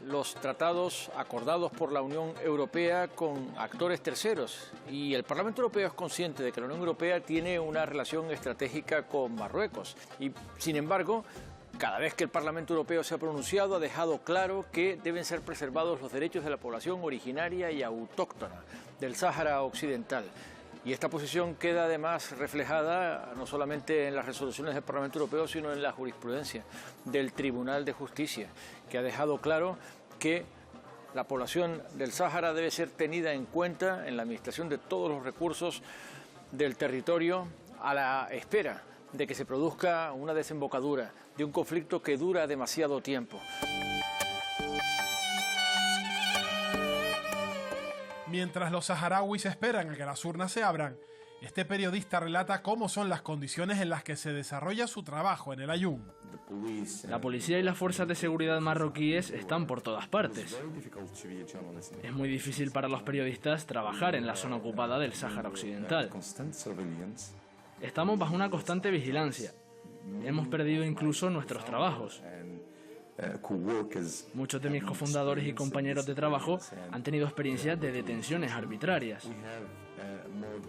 Q: los tratados acordados por la Unión Europea con actores terceros, y el Parlamento Europeo es consciente de que la Unión Europea tiene una relación estratégica con Marruecos y, sin embargo, cada vez que el Parlamento Europeo se ha pronunciado ha dejado claro que deben ser preservados los derechos de la población originaria y autóctona del Sáhara Occidental. Y esta posición queda además reflejada no solamente en las resoluciones del Parlamento Europeo, sino en la jurisprudencia del Tribunal de Justicia, que ha dejado claro que la población del Sáhara debe ser tenida en cuenta en la administración de todos los recursos del territorio, a la espera de que se produzca una desembocadura de un conflicto que dura demasiado tiempo.
J: Mientras los saharauis esperan a que las urnas se abran, este periodista relata cómo son las condiciones en las que se desarrolla su trabajo en el Aaiún.
L: La policía y las fuerzas de seguridad marroquíes están por todas partes. Es muy difícil para los periodistas trabajar en la zona ocupada del Sáhara Occidental. Estamos bajo una constante vigilancia. Hemos perdido incluso nuestros trabajos. Muchos de mis cofundadores y compañeros de trabajo han tenido experiencias de detenciones arbitrarias.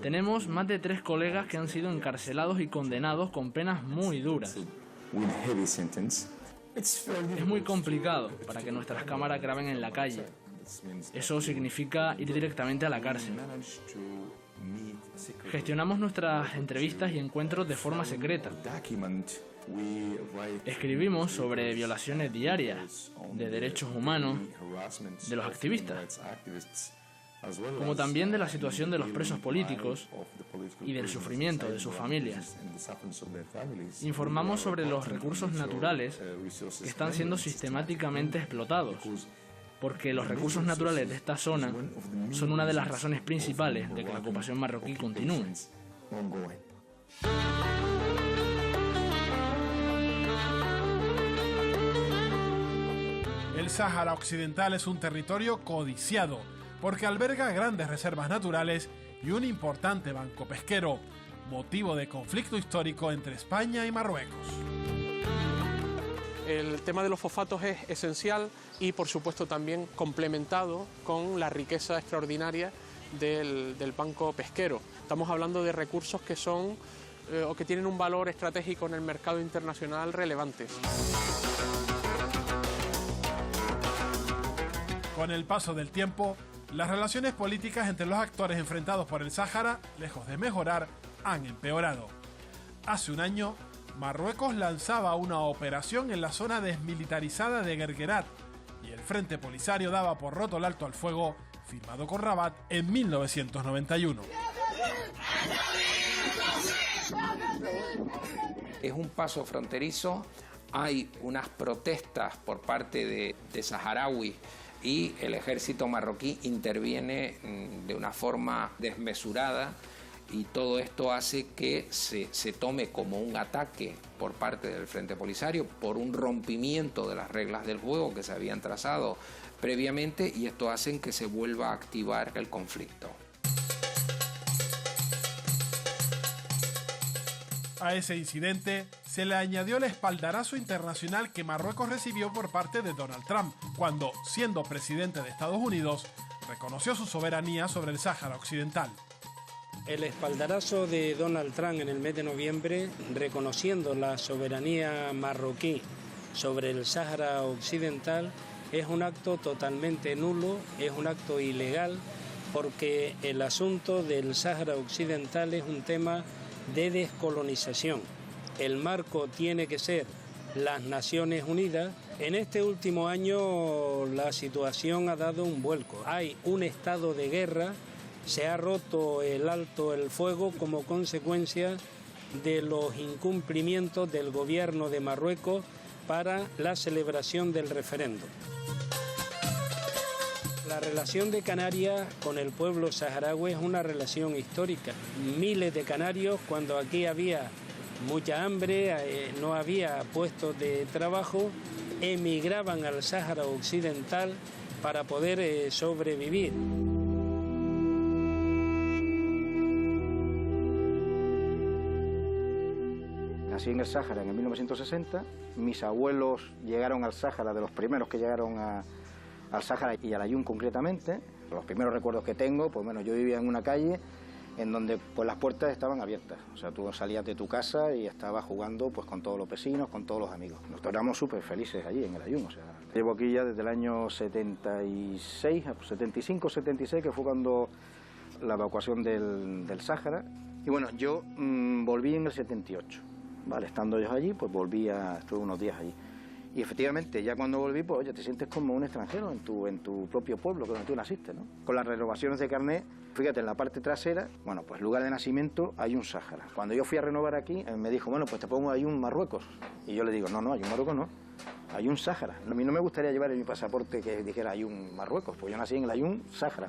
L: Tenemos más de 3 colegas que han sido encarcelados y condenados con penas muy duras. Es muy complicado para que nuestras cámaras graben en la calle. Eso significa ir directamente a la cárcel. Gestionamos nuestras entrevistas y encuentros de forma secreta. Escribimos sobre violaciones diarias de derechos humanos de los activistas, como también de la situación de los presos políticos y del sufrimiento de sus familias. Informamos sobre los recursos naturales que están siendo sistemáticamente explotados, porque los recursos naturales de esta zona son una de las razones principales de que la ocupación marroquí continúe.
J: El Sáhara Occidental es un territorio codiciado porque alberga grandes reservas naturales y un importante banco pesquero, motivo de conflicto histórico entre España y Marruecos.
R: El tema de los fosfatos es esencial y, por supuesto, también complementado con la riqueza extraordinaria del banco pesquero. Estamos hablando de recursos que son o que tienen un valor estratégico en el mercado internacional relevante.
J: Con el paso del tiempo, las relaciones políticas entre los actores enfrentados por el Sáhara, lejos de mejorar, han empeorado. Hace un año, Marruecos lanzaba una operación en la zona desmilitarizada de Guerguerat y el Frente Polisario daba por roto el alto al fuego firmado con Rabat en 1991.
O: Es un paso fronterizo, hay unas protestas por parte de saharauis y el ejército marroquí interviene de una forma desmesurada y todo esto hace que se tome como un ataque por parte del Frente Polisario por un rompimiento de las reglas del juego que se habían trazado previamente, y esto hace que se vuelva a activar el conflicto.
J: A ese incidente se le añadió el espaldarazo internacional que Marruecos recibió por parte de Donald Trump, cuando, siendo presidente de Estados Unidos, reconoció su soberanía sobre el Sáhara Occidental.
S: El espaldarazo de Donald Trump en el mes de noviembre, reconociendo la soberanía marroquí sobre el Sáhara Occidental, es un acto totalmente nulo, es un acto ilegal, porque el asunto del Sáhara Occidental es un tema de descolonización. El marco tiene que ser las Naciones Unidas. En este último año la situación ha dado un vuelco. Hay un estado de guerra, se ha roto el alto el fuego como consecuencia de los incumplimientos del gobierno de Marruecos para la celebración del referéndum. La relación de Canarias con el pueblo saharaui es una relación histórica. Miles de canarios, cuando aquí había mucha hambre, no había puestos de trabajo, emigraban al Sáhara Occidental para poder sobrevivir.
T: Nací en el Sáhara en 1960, mis abuelos llegaron al Sáhara, de los primeros que llegaron al Sáhara y al Aaiún concretamente. Los primeros recuerdos que tengo, pues bueno, yo vivía en una calle en donde pues las puertas estaban abiertas, o sea, tú salías de tu casa y estabas jugando pues con todos los vecinos, con todos los amigos. Nosotros éramos súper felices allí en el Aaiún, o sea, llevo aquí ya desde el año 76, 75, 76, que fue cuando la evacuación del Sáhara, y bueno, yo volví en el 78. Vale, estando yo allí, pues estuve unos días allí. Y efectivamente, ya cuando volví, pues oye, te sientes como un extranjero en tu propio pueblo, donde tú naciste, ¿no? Con las renovaciones de carnet, fíjate, en la parte trasera, bueno, pues lugar de nacimiento hay un Sáhara. Cuando yo fui a renovar aquí, me dijo, bueno, pues te pongo ahí un Marruecos. Y yo le digo, no, hay un Marruecos no, hay un Sáhara. A mí no me gustaría llevar en mi pasaporte que dijera hay un Marruecos, pues yo nací en el Aaiún Sáhara.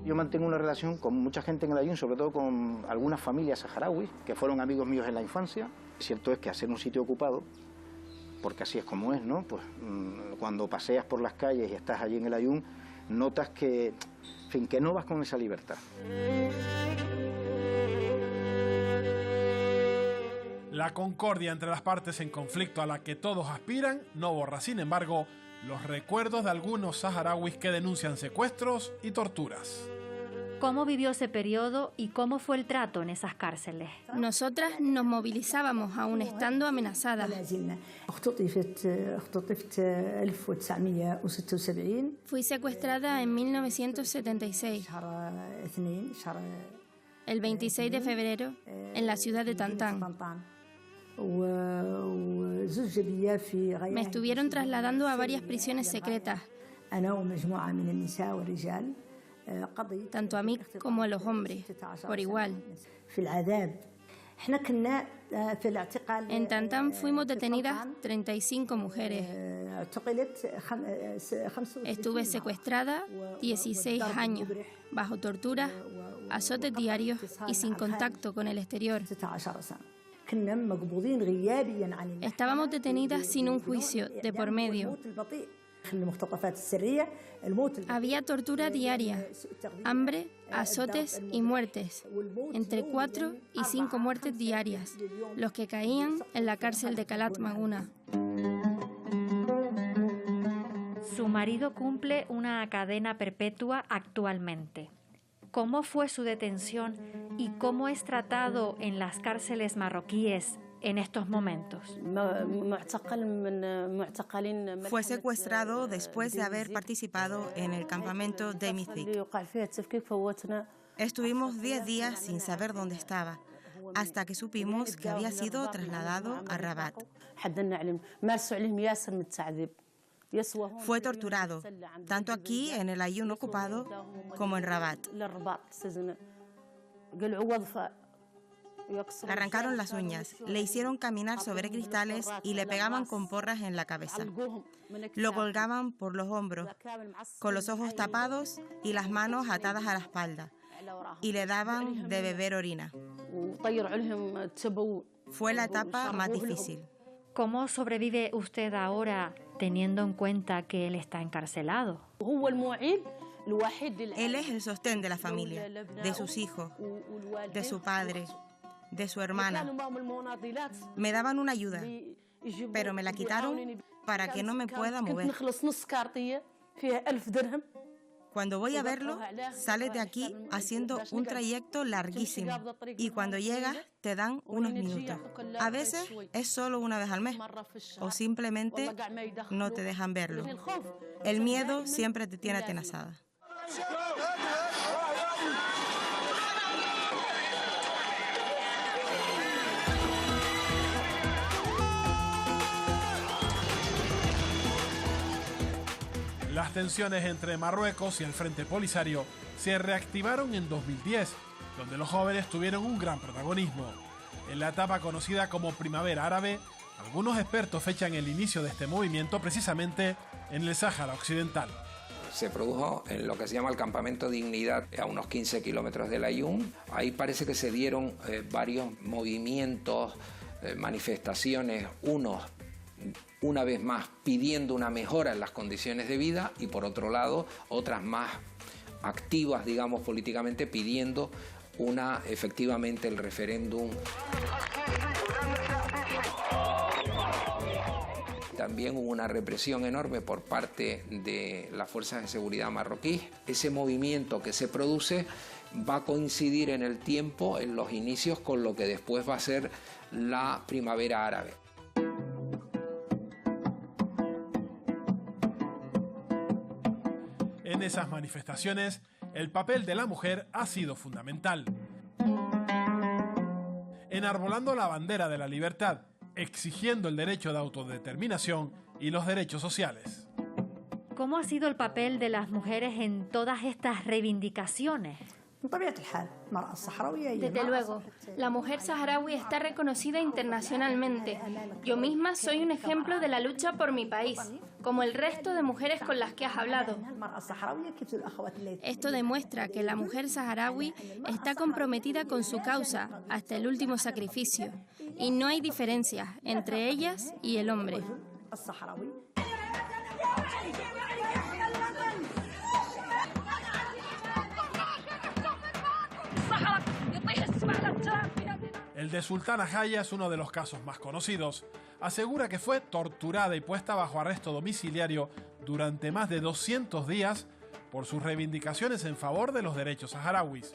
T: Yo mantengo una relación con mucha gente en el Aaiún, sobre todo con algunas familias saharauis, que fueron amigos míos en la infancia. Cierto es que hacer un sitio ocupado, porque así es como es, ¿no? Pues cuando paseas por las calles y estás allí en el Aaiún, notas que, en fin, que no vas con esa libertad.
J: La concordia entre las partes en conflicto a la que todos aspiran no borra, sin embargo, los recuerdos de algunos saharauis que denuncian secuestros y torturas.
B: ¿Cómo vivió ese periodo y cómo fue el trato en esas cárceles?
M: Nosotras nos movilizábamos aún estando amenazadas. Fui secuestrada en 1976, el 26 de febrero, en la ciudad de Tantán. Me estuvieron trasladando a varias prisiones secretas, tanto a mí como a los hombres, por igual. En Tantán fuimos detenidas 35 mujeres. Estuve secuestrada 16 años, bajo tortura, azotes diarios y sin contacto con el exterior. Estábamos detenidas sin un juicio de por medio. Había tortura diaria, hambre, azotes y muertes, entre 4 y 5 muertes diarias, los que caían en la cárcel de Kalat Maguna.
B: Su marido cumple una cadena perpetua actualmente. ¿Cómo fue su detención y cómo es tratado en las cárceles marroquíes en estos momentos?
U: Fue secuestrado después de haber participado en el campamento de Mithik. Estuvimos 10 días sin saber dónde estaba, hasta que supimos que había sido trasladado a Rabat. Fue torturado, tanto aquí en el Aaiún ocupado como en Rabat. Le arrancaron las uñas, le hicieron caminar sobre cristales y le pegaban con porras en la cabeza. Lo colgaban por los hombros, con los ojos tapados y las manos atadas a la espalda, y le daban de beber orina. Fue la etapa más difícil.
B: ¿Cómo sobrevive usted ahora teniendo en cuenta que él está encarcelado?
U: Él es el sostén de la familia, de sus hijos, de su padre, de su hermana. Me daban una ayuda, pero me la quitaron para que no me pueda mover. Cuando voy a verlo, sales de aquí haciendo un trayecto larguísimo y cuando llegas te dan unos minutos. A veces es solo una vez al mes o simplemente no te dejan verlo. El miedo siempre te tiene atenazada.
J: Las tensiones entre Marruecos y el Frente Polisario se reactivaron en 2010, donde los jóvenes tuvieron un gran protagonismo. En la etapa conocida como Primavera Árabe, algunos expertos fechan el inicio de este movimiento precisamente en el Sáhara Occidental.
O: Se produjo en lo que se llama el campamento Dignidad, a unos 15 kilómetros de Layún. Ahí parece que se dieron varios movimientos, manifestaciones, unos, una vez más, pidiendo una mejora en las condiciones de vida y por otro lado, otras más activas, digamos, políticamente, pidiendo efectivamente el referéndum. También hubo una represión enorme por parte de las fuerzas de seguridad marroquíes. Ese movimiento que se produce va a coincidir en el tiempo, en los inicios, con lo que después va a ser la primavera árabe.
J: En esas manifestaciones, el papel de la mujer ha sido fundamental. Enarbolando la bandera de la libertad, exigiendo el derecho de autodeterminación y los derechos sociales.
B: ¿Cómo ha sido el papel de las mujeres en todas estas reivindicaciones?
M: Desde luego, la mujer saharaui está reconocida internacionalmente. Yo misma soy un ejemplo de la lucha por mi país, como el resto de mujeres con las que has hablado. Esto demuestra que la mujer saharaui está comprometida con su causa hasta el último sacrificio, y no hay diferencias entre ellas y el hombre.
J: El de Sultana Jaya es uno de los casos más conocidos. Asegura que fue torturada y puesta bajo arresto domiciliario durante más de 200 días por sus reivindicaciones en favor de los derechos saharauis.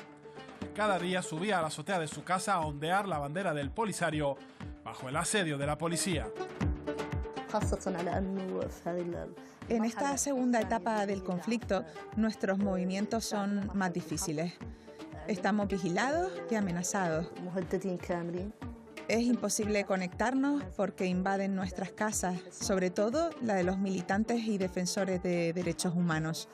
J: Cada día subía a la azotea de su casa a ondear la bandera del Polisario bajo el asedio de la policía.
E: En esta segunda etapa del conflicto, nuestros movimientos son más difíciles. Estamos vigilados y amenazados. Es imposible conectarnos porque invaden nuestras casas, sobre todo la de los militantes y defensores de derechos humanos.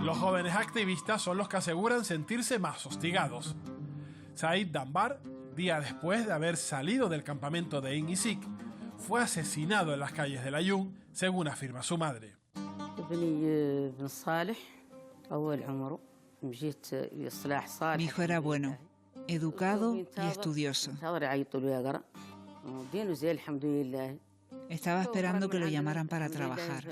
J: Los jóvenes activistas son los que aseguran sentirse más hostigados. Said Dambar, día después de haber salido del campamento de Ingizik, fue asesinado en las calles de Layún, según afirma su madre.
I: Mi hijo era bueno, educado y estudioso. Estaba esperando que lo llamaran para trabajar.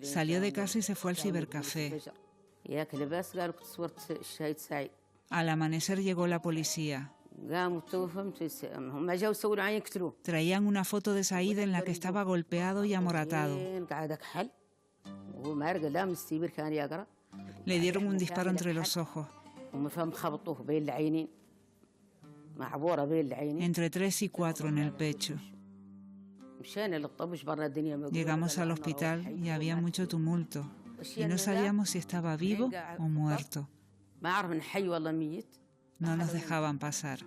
I: Salió de casa y se fue al cibercafé. Al amanecer llegó la policía. Traían una foto de Said en la que estaba golpeado y amoratado. Le dieron un disparo entre los ojos. Entre 3 y 4 en el pecho. Llegamos al hospital y había mucho tumulto. Y no sabíamos si estaba vivo o muerto. No nos dejaban pasar.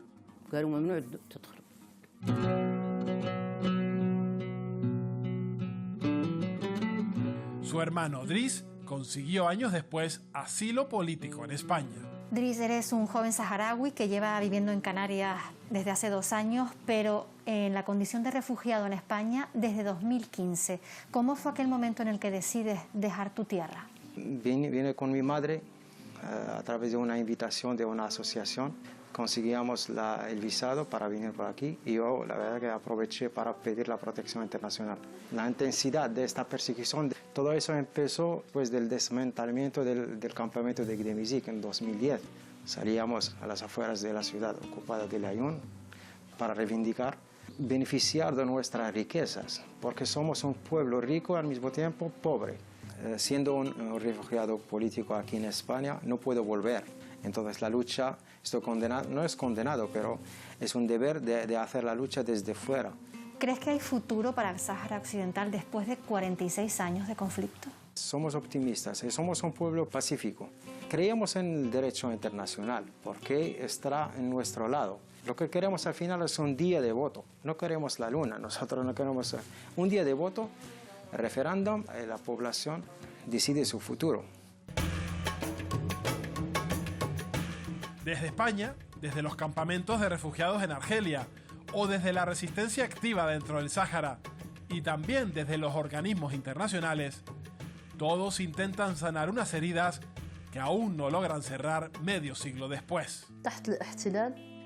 J: Su hermano Driss consiguió años después asilo político en España.
B: Driss, eres un joven saharaui que lleva viviendo en Canarias desde hace 2 años, pero en la condición de refugiado en España desde 2015. ¿Cómo fue aquel momento en el que decides dejar tu tierra?
N: Vine con mi madre a través de una invitación de una asociación. Conseguíamos el visado para venir por aquí y yo la verdad que aproveché para pedir la protección internacional. La intensidad de esta persecución, todo eso empezó después del desmantelamiento del campamento de Gdemizik en 2010. Salíamos a las afueras de la ciudad ocupada de Layún para reivindicar, beneficiar de nuestras riquezas, porque somos un pueblo rico al mismo tiempo pobre. Siendo un refugiado político aquí en España, no puedo volver. Entonces la lucha, estoy condenado, no es condenado, pero es un deber de hacer la lucha desde fuera.
B: ¿Crees que hay futuro para el Sáhara Occidental después de 46 años de conflicto?
N: Somos optimistas y somos un pueblo pacífico. Creemos en el derecho internacional porque estará en nuestro lado. Lo que queremos al final es un día de voto. No queremos la luna, nosotros no queremos un día de voto, referéndum, la población decide su futuro.
J: Desde España, desde los campamentos de refugiados en Argelia o desde la resistencia activa dentro del Sáhara y también desde los organismos internacionales, todos intentan sanar unas heridas que aún no logran cerrar medio siglo después.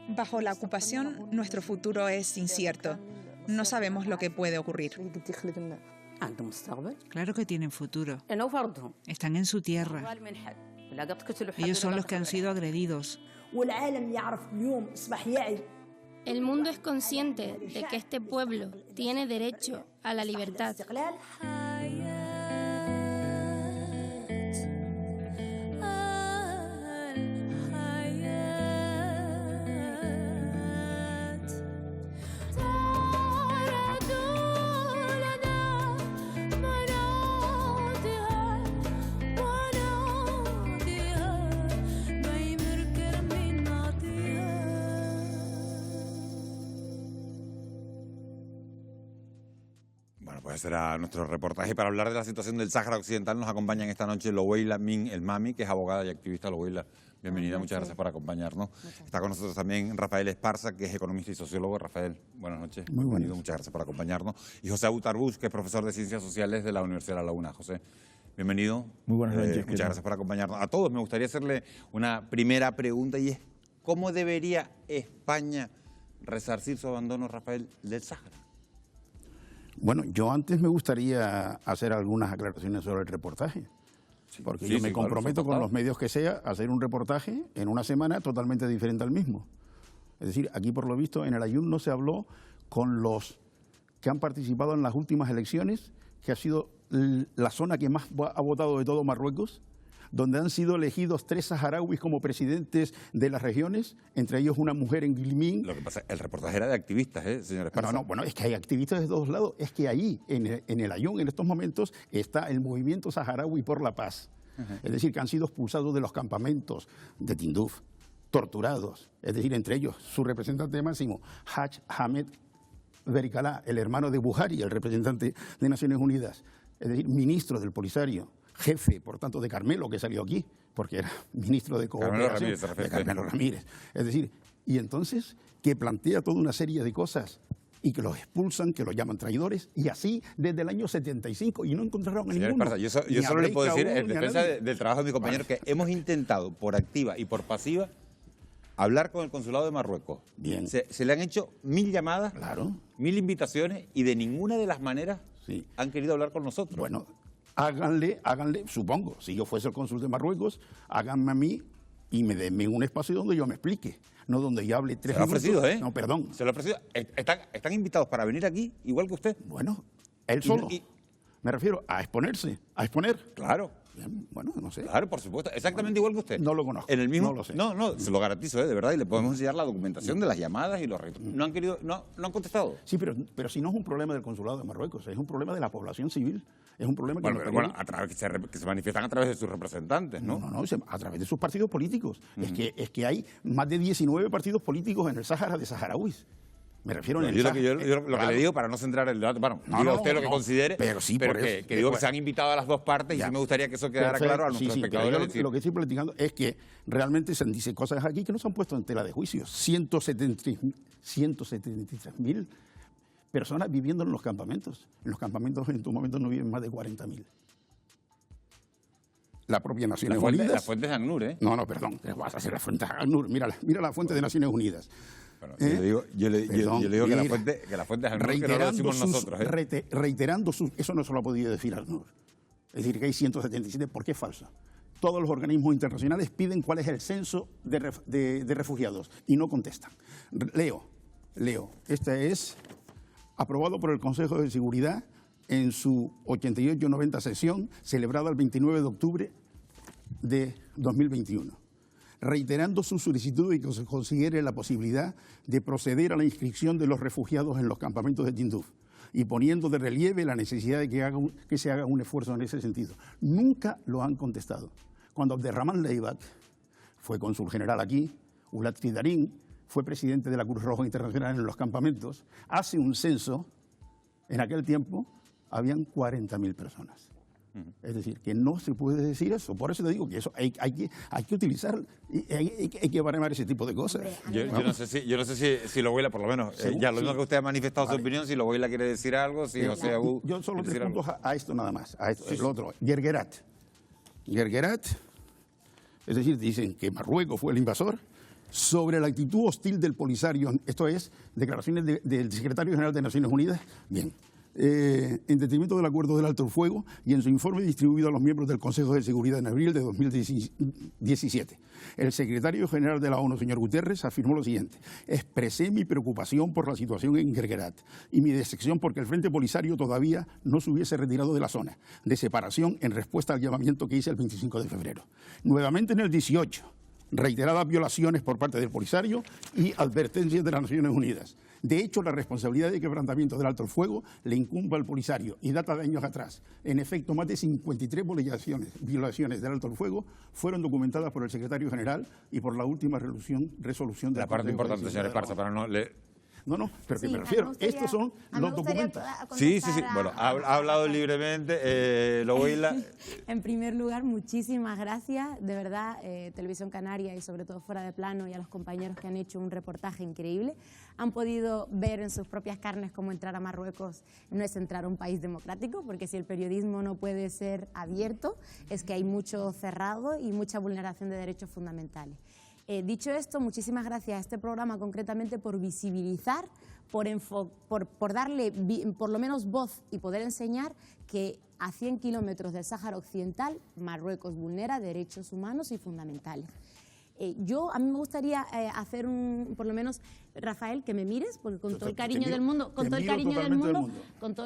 E: Bajo la ocupación, nuestro futuro es incierto. No sabemos lo que puede ocurrir.
I: Claro que tienen futuro. Están en su tierra. Ellos son los que han sido agredidos.
M: El mundo es consciente de que este pueblo tiene derecho a la libertad.
A: Pues será nuestro reportaje. Para hablar de la situación del Sáhara Occidental nos acompañan esta noche Loueila Min El Mami, que es abogada y activista. Loueila, bienvenida, muchas gracias por acompañarnos. Está con nosotros también Rafael Esparza, que es economista y sociólogo. Rafael, buenas noches.
D: Muy
A: bienvenido, muchas gracias por acompañarnos. Y José Autarbus, que es profesor de Ciencias Sociales de la Universidad de La Laguna. José, bienvenido.
D: Muy buenas noches.
A: Muchas gracias por acompañarnos. A todos me gustaría hacerle una primera pregunta y es, ¿cómo debería España resarcir su abandono, Rafael, del Sáhara?
D: Bueno, yo antes me gustaría hacer algunas aclaraciones sobre el reportaje, porque yo me comprometo con los medios que sea a hacer un reportaje en una semana totalmente diferente al mismo. Es decir, aquí por lo visto en el Aaiún no se habló con los que han participado en las últimas elecciones, que ha sido la zona que más ha votado de todo Marruecos, donde han sido elegidos 3 saharauis como presidentes de las regiones, entre ellos una mujer en Guilmín.
A: Lo que pasa, el reportaje era de activistas, señor Esparza.
D: No, bueno, es que hay activistas de todos lados. Es que ahí, en el Aaiún, en estos momentos, está el movimiento saharaui por la paz. Es decir, que han sido expulsados de los campamentos de Tinduf, torturados. Es decir, entre ellos, su representante máximo, Haj Hamed Berikala, el hermano de Buhari, el representante de Naciones Unidas. Es decir, ministro del Polisario, jefe, por tanto, de Carmelo, que salió aquí, porque era ministro de Cooperación, de Carmelo Ramírez. Es decir, y entonces, que plantea toda una serie de cosas y que los expulsan, que los llaman traidores, y así desde el año 75, y no encontraron a ninguno.
A: Esparza, yo solo le puedo decir, en defensa del trabajo de mi compañero, que hemos intentado, por activa y por pasiva, hablar con el consulado de Marruecos.
D: Bien.
A: Se le han hecho 1000 llamadas, 1000 invitaciones, y de ninguna de las maneras han querido hablar con nosotros.
D: Bueno, háganle, supongo, si yo fuese el cónsul de Marruecos, háganme a mí y me denme un espacio donde yo me explique, no donde yo hable 3 minutos.
A: Se lo ha ofrecido,
D: No, perdón.
A: Se lo ha ofrecido. Están invitados para venir aquí, igual que usted.
D: Bueno, él solo. Me refiero a exponerse, a exponer.
A: Claro.
D: Bien, bueno, no sé.
A: Claro, por supuesto, exactamente igual que usted.
D: No lo conozco.
A: En el mismo,
D: no lo sé.
A: No, se lo garantizo, de verdad, y le podemos enseñar la documentación de las llamadas y los retos. No han querido, no han contestado.
D: Sí, pero si no es un problema del consulado de Marruecos, es un problema de la población civil. Es un problema que
A: a través que se manifiestan a través de sus representantes, ¿no?
D: No, a través de sus partidos políticos. Es que hay más de 19 partidos políticos en el Sáhara de saharauis. Me refiero
A: lo que le digo, para no centrar el debate, diga usted lo que considere, pero que digo que se han invitado a las dos partes y sí me gustaría que eso quedara claro a nuestros espectadores.
D: Lo que estoy platicando es que realmente se dicen cosas aquí que no se han puesto en tela de juicio. 173.000 personas viviendo en los campamentos. En los campamentos en estos momentos no viven más de 40.000. La propia Naciones Unidas.
A: La fuente de ACNUR, ¿eh?
D: No, perdón. ¿Qué vas a hacer la fuente de ACNUR? Mira la fuente de Naciones Unidas.
A: Bueno, yo le digo que la fuente es ACNUR, que no lo decimos nosotros.
D: Reiterando eso no se lo ha podido decir ACNUR. Es decir, que hay 177, ¿por qué es falso? Todos los organismos internacionales piden cuál es el censo de refugiados y no contestan. Leo. Este es aprobado por el Consejo de Seguridad en su 88-90 sesión, celebrada el 29 de octubre de 2021. Reiterando su solicitud y que se considere la posibilidad de proceder a la inscripción de los refugiados en los campamentos de Tinduf y poniendo de relieve la necesidad de que se haga un esfuerzo en ese sentido. Nunca lo han contestado. Cuando Abderrahman Leibat fue cónsul general aquí, Ulat Fidarín fue presidente de la Cruz Roja Internacional en los campamentos, hace un censo, en aquel tiempo habían 40.000 personas. Es decir, que no se puede decir eso. Por eso te digo que eso hay que utilizar, hay que baremar ese tipo de cosas.
A: Yo no sé si Loboyla, por lo menos, ya lo mismo que usted ha manifestado su opinión, si Loboyla quiere decir algo, si José Agú...
D: Yo solo 3 puntos a esto nada más, a esto, el otro. Guerguerat, es decir, dicen que Marruecos fue el invasor. Sobre la actitud hostil del Polisario, esto es, declaraciones del secretario general de Naciones Unidas, bien, en detrimento del acuerdo del alto el fuego y en su informe distribuido a los miembros del Consejo de Seguridad en abril de 2017. El secretario general de la ONU, señor Guterres, afirmó lo siguiente: expresé mi preocupación por la situación en Guerguerat y mi decepción porque el Frente Polisario todavía no se hubiese retirado de la zona de separación en respuesta al llamamiento que hice el 25 de febrero. Nuevamente en el 18. Reiteradas violaciones por parte del Polisario y advertencias de las Naciones Unidas. De hecho, la responsabilidad de quebrantamiento del alto el fuego le incumbe al Polisario y data de años atrás. En efecto, más de 53 violaciones del alto el fuego fueron documentadas por el secretario general y por la última resolución de
A: la parte importante, señor Esparza, para no leer.
D: No, pero que me refiero, estos son los documentos.
A: Sí. Bueno, ha hablado libremente, Loboyla.
H: En primer lugar, muchísimas gracias, de verdad, Televisión Canaria y sobre todo Fuera de Plano y a los compañeros que han hecho un reportaje increíble. Han podido ver en sus propias carnes cómo entrar a Marruecos no es entrar a un país democrático, porque si el periodismo no puede ser abierto, es que hay mucho cerrado y mucha vulneración de derechos fundamentales. Dicho esto, muchísimas gracias a este programa concretamente por visibilizar, por darle por lo menos voz y poder enseñar que a 100 kilómetros del Sáhara Occidental Marruecos vulnera derechos humanos y fundamentales. A mí me gustaría hacer por lo menos, Rafael, que me mires, porque con todo el cariño del mundo, con todo el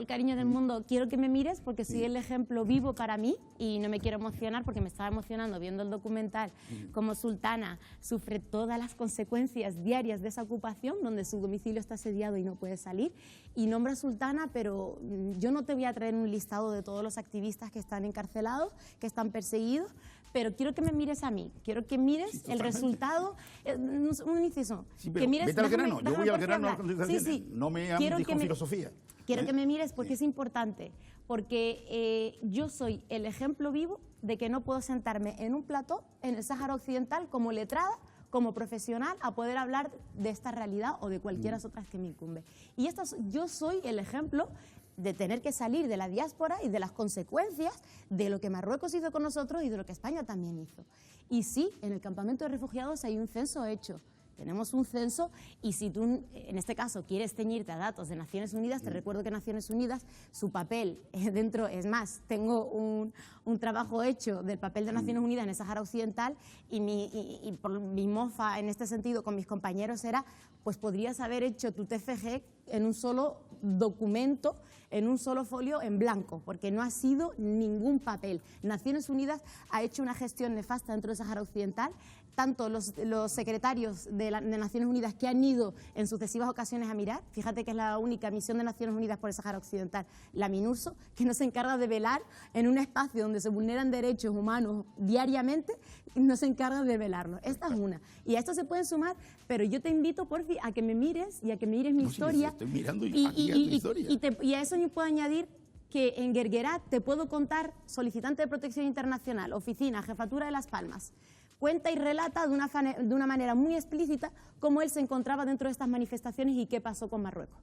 H: cariño del mundo, quiero que me mires porque soy el ejemplo vivo para mí y no me quiero emocionar porque me estaba emocionando viendo el documental como Sultana sufre todas las consecuencias diarias de esa ocupación, donde su domicilio está asediado y no puede salir, y nombra a Sultana, pero yo no te voy a traer un listado de todos los activistas que están encarcelados, que están perseguidos, pero quiero que me mires a mí, quiero que mires el resultado, un inciso, que mires...
D: Vete al grano, yo voy al grano a las contestaciones, no me hables con filosofía.
H: Quiero que me mires porque es importante, porque yo soy el ejemplo vivo de que no puedo sentarme en un plató en el Sáhara Occidental como letrada, como profesional, a poder hablar de esta realidad o de cualquiera otras que me incumbe. Y yo soy el ejemplo de tener que salir de la diáspora y de las consecuencias de lo que Marruecos hizo con nosotros y de lo que España también hizo. Y sí, en el campamento de refugiados hay un censo hecho. Tenemos un censo y si tú, en este caso, quieres ceñirte a datos de Naciones Unidas, te recuerdo que Naciones Unidas, su papel dentro, es más, tengo un trabajo hecho del papel de Naciones Unidas en el Sáhara Occidental y por mi mofa en este sentido con mis compañeros era, pues podrías haber hecho tu TFG en un solo documento, en un solo folio en blanco, porque no ha sido ningún papel. Naciones Unidas ha hecho una gestión nefasta dentro del Sáhara Occidental. Tanto los secretarios de Naciones Unidas que han ido en sucesivas ocasiones a mirar, fíjate que es la única misión de Naciones Unidas por el Sáhara Occidental, la MINURSO, que no se encarga de velar en un espacio donde se vulneran derechos humanos diariamente, no se encarga de velarlo. Esta es una. Y a esto se pueden sumar, pero yo te invito, porfi, a que me mires y a que me mires mi historia.
D: Estoy mirando historia.
H: Y a eso yo puedo añadir que en Guerguerat te puedo contar solicitante de protección internacional, oficina, jefatura de Las Palmas. Cuenta y relata de una manera muy explícita cómo él se encontraba dentro de estas manifestaciones y qué pasó con Marruecos.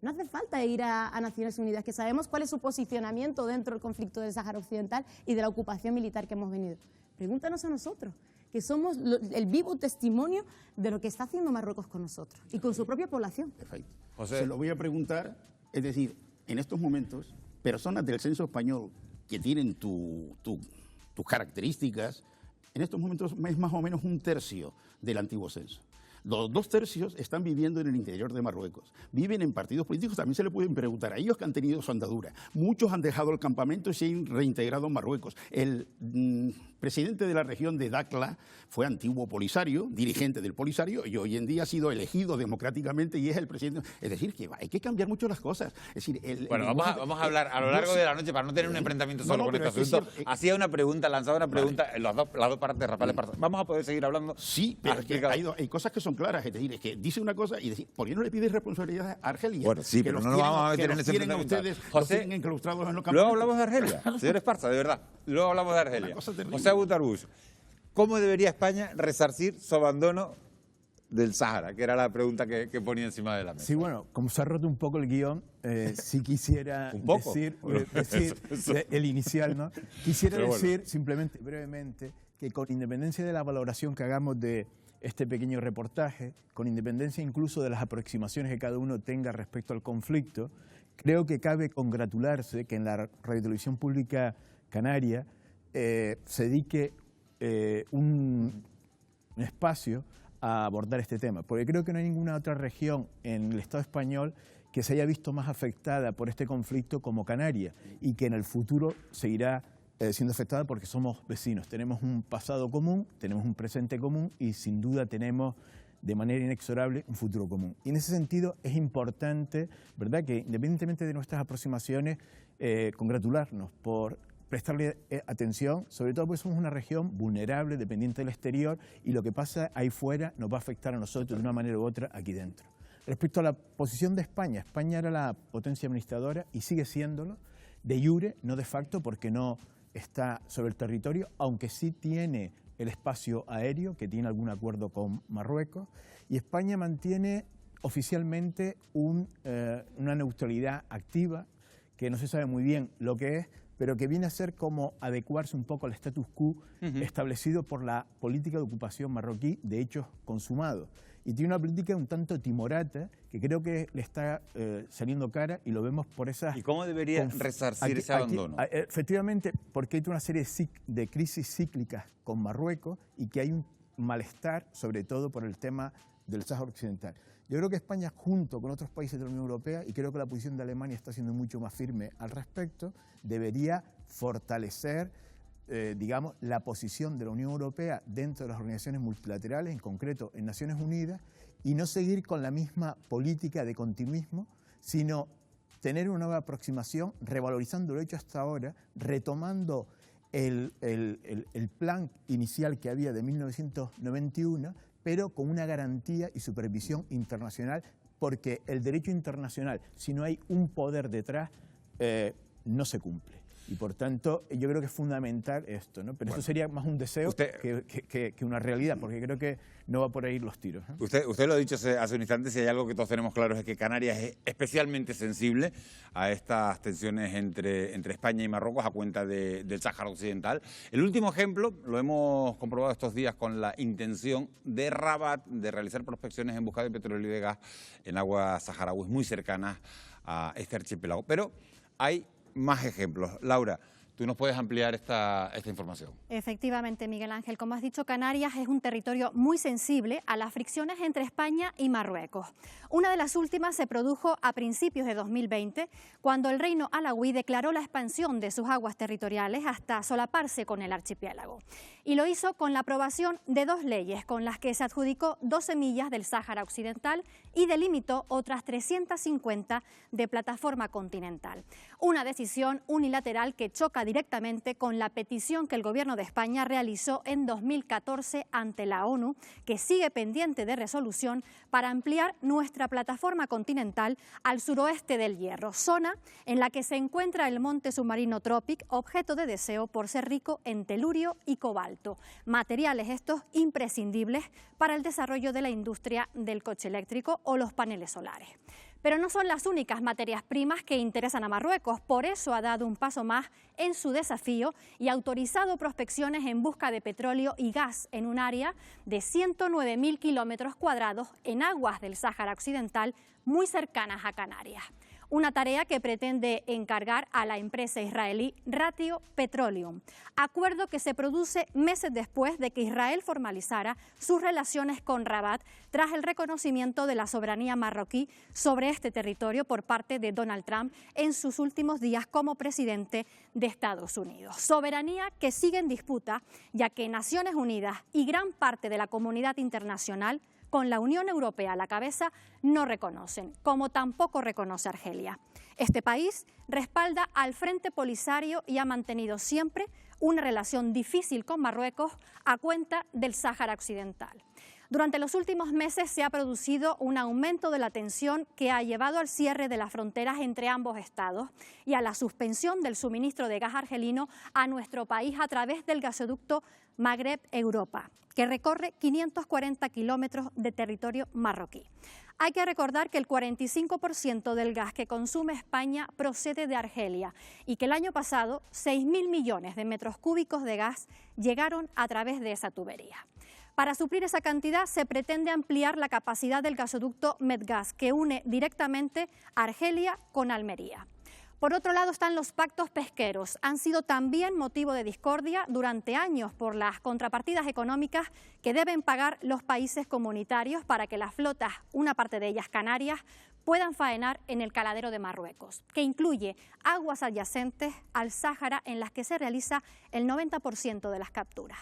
H: No hace falta ir a Naciones Unidas, que sabemos cuál es su posicionamiento dentro del conflicto del Sáhara Occidental y de la ocupación militar que hemos venido. Pregúntanos a nosotros, que somos el vivo testimonio de lo que está haciendo Marruecos con nosotros y con su propia población.
D: Perfecto. Se lo voy a preguntar, es decir, en estos momentos, personas del censo español que tienen tus características, en estos momentos es más o menos un tercio del antiguo censo. Los 2 tercios están viviendo en el interior de Marruecos. Viven en partidos políticos, también se le pueden preguntar a ellos que han tenido su andadura. Muchos han dejado el campamento y se han reintegrado en Marruecos. presidente de la región de Dakhla, fue antiguo Polisario, dirigente del Polisario, y hoy en día ha sido elegido democráticamente y es el presidente. Es decir, que hay que cambiar mucho las cosas. Es decir,
A: vamos a hablar a lo largo de la noche para no tener un enfrentamiento solo con este asunto. Hacía una pregunta, lanzaba una pregunta en las dos partes, Rafael Esparza. Vamos a poder seguir hablando.
D: Sí, pero es que hay cosas que son claras. Es decir, es que dice una cosa y decir, ¿por qué no le pides responsabilidad a Argelia?
A: Bueno, sí, pero no nos vamos a meter en ese enfrentamiento.
D: José, enclaustrados en los campos.
A: Luego hablamos de Argelia, señor Esparza, de verdad. Luego hablamos de Argelia. José Abutarbush, ¿cómo debería España resarcir su abandono del Sáhara? Que era la pregunta que ponía encima de la mesa.
G: Sí, bueno, como se ha roto un poco el guión, sí quisiera decir el inicial, ¿no? Quisiera decir simplemente, brevemente, que con independencia de la valoración que hagamos de este pequeño reportaje, con independencia incluso de las aproximaciones que cada uno tenga respecto al conflicto, creo que cabe congratularse que en la radiotelevisión pública canaria se dedique un espacio a abordar este tema, porque creo que no hay ninguna otra región en el Estado español que se haya visto más afectada por este conflicto como Canarias y que en el futuro seguirá siendo afectada porque somos vecinos. Tenemos un pasado común, tenemos un presente común y sin duda tenemos de manera inexorable un futuro común. Y en ese sentido es importante, ¿verdad?, que independientemente de nuestras aproximaciones, congratularnos por prestarle atención, sobre todo porque somos una región vulnerable, dependiente del exterior, y lo que pasa ahí fuera nos va a afectar a nosotros de una manera u otra aquí dentro. Respecto a la posición de España, España era la potencia administradora y sigue siéndolo, de jure, no de facto, porque no está sobre el territorio, aunque sí tiene el espacio aéreo, que tiene algún acuerdo con Marruecos, y España mantiene oficialmente una neutralidad activa, que no se sabe muy bien lo que es, pero que viene a ser como adecuarse un poco al status quo establecido por la política de ocupación marroquí de hechos consumados. Y tiene una política un tanto timorata que creo que le está saliendo cara y lo vemos por esas...
A: ¿Y cómo debería resarcir ese abandono?
G: Efectivamente, porque hay una serie de crisis cíclicas con Marruecos y que hay un malestar, sobre todo por el tema del Sáhara Occidental. Yo creo que España, junto con otros países de la Unión Europea, y creo que la posición de Alemania está siendo mucho más firme al respecto, debería fortalecer, digamos, la posición de la Unión Europea dentro de las organizaciones multilaterales, en concreto en Naciones Unidas, y no seguir con la misma política de continuismo, sino tener una nueva aproximación, revalorizando lo hecho hasta ahora, retomando el plan inicial que había de 1991, pero con una garantía y supervisión internacional, porque el derecho internacional, si no hay un poder detrás, no se cumple. Y por tanto, yo creo que es fundamental esto, ¿no? Pero eso sería más un deseo que una realidad, porque creo que no va por ahí los tiros, ¿no?
A: Usted lo ha dicho hace un instante, si hay algo que todos tenemos claro es que Canarias es especialmente sensible a estas tensiones entre España y Marruecos a cuenta del Sáhara Occidental. El último ejemplo lo hemos comprobado estos días con la intención de Rabat de realizar prospecciones en busca de petróleo y de gas en aguas saharauis muy cercanas a este archipiélago. Pero hay más ejemplos. Laura, ¿tú nos puedes ampliar esta información?
B: Efectivamente, Miguel Ángel. Como has dicho, Canarias es un territorio muy sensible a las fricciones entre España y Marruecos. Una de las últimas se produjo a principios de 2020, cuando el reino alauí declaró la expansión de sus aguas territoriales hasta solaparse con el archipiélago. Y lo hizo con la aprobación de dos leyes, con las que se adjudicó 12 millas del Sáhara Occidental y delimitó otras 350 de plataforma continental. Una decisión unilateral que choca directamente con la petición que el gobierno de España realizó en 2014 ante la ONU, que sigue pendiente de resolución para ampliar nuestra plataforma continental al suroeste del Hierro, zona en la que se encuentra el monte submarino Tropic, objeto de deseo por ser rico en telurio y cobalto, materiales estos imprescindibles para el desarrollo de la industria del coche eléctrico o los paneles solares. Pero no son las únicas materias primas que interesan a Marruecos, por eso ha dado un paso más en su desafío y ha autorizado prospecciones en busca de petróleo y gas en un área de 109.000 kilómetros cuadrados en aguas del Sáhara Occidental muy cercanas a Canarias. una tarea que pretende encargar a la empresa israelí Ratio Petroleum, acuerdo que se produce meses después de que Israel formalizara sus relaciones con Rabat tras el reconocimiento de la soberanía marroquí sobre este territorio por parte de Donald Trump en sus últimos días como presidente de Estados Unidos. Soberanía que sigue en disputa, ya que Naciones Unidas y gran parte de la comunidad internacional, con la Unión Europea a la cabeza, no reconocen, como tampoco reconoce Argelia. Este país respalda al Frente Polisario y ha mantenido siempre una relación difícil con Marruecos a cuenta del Sáhara Occidental. Durante los últimos meses se ha producido un aumento de la tensión que ha llevado al cierre de las fronteras entre ambos estados y a la suspensión del suministro de gas argelino a nuestro país a través del gasoducto Magreb-Europa, que recorre 540 kilómetros de territorio marroquí. Hay que recordar que el 45% del gas que consume España procede de Argelia y que el año pasado 6.000 millones de metros cúbicos de gas llegaron a través de esa tubería. Para suplir esa cantidad se pretende ampliar la capacidad del gasoducto Medgas, que une directamente Argelia con Almería. Por otro lado están los pactos pesqueros. Han sido también motivo de discordia durante años por las contrapartidas económicas que deben pagar los países comunitarios para que las flotas, una parte de ellas Canarias, puedan faenar en el caladero de Marruecos, que incluye aguas adyacentes al Sáhara en las que se realiza el 90% de las capturas.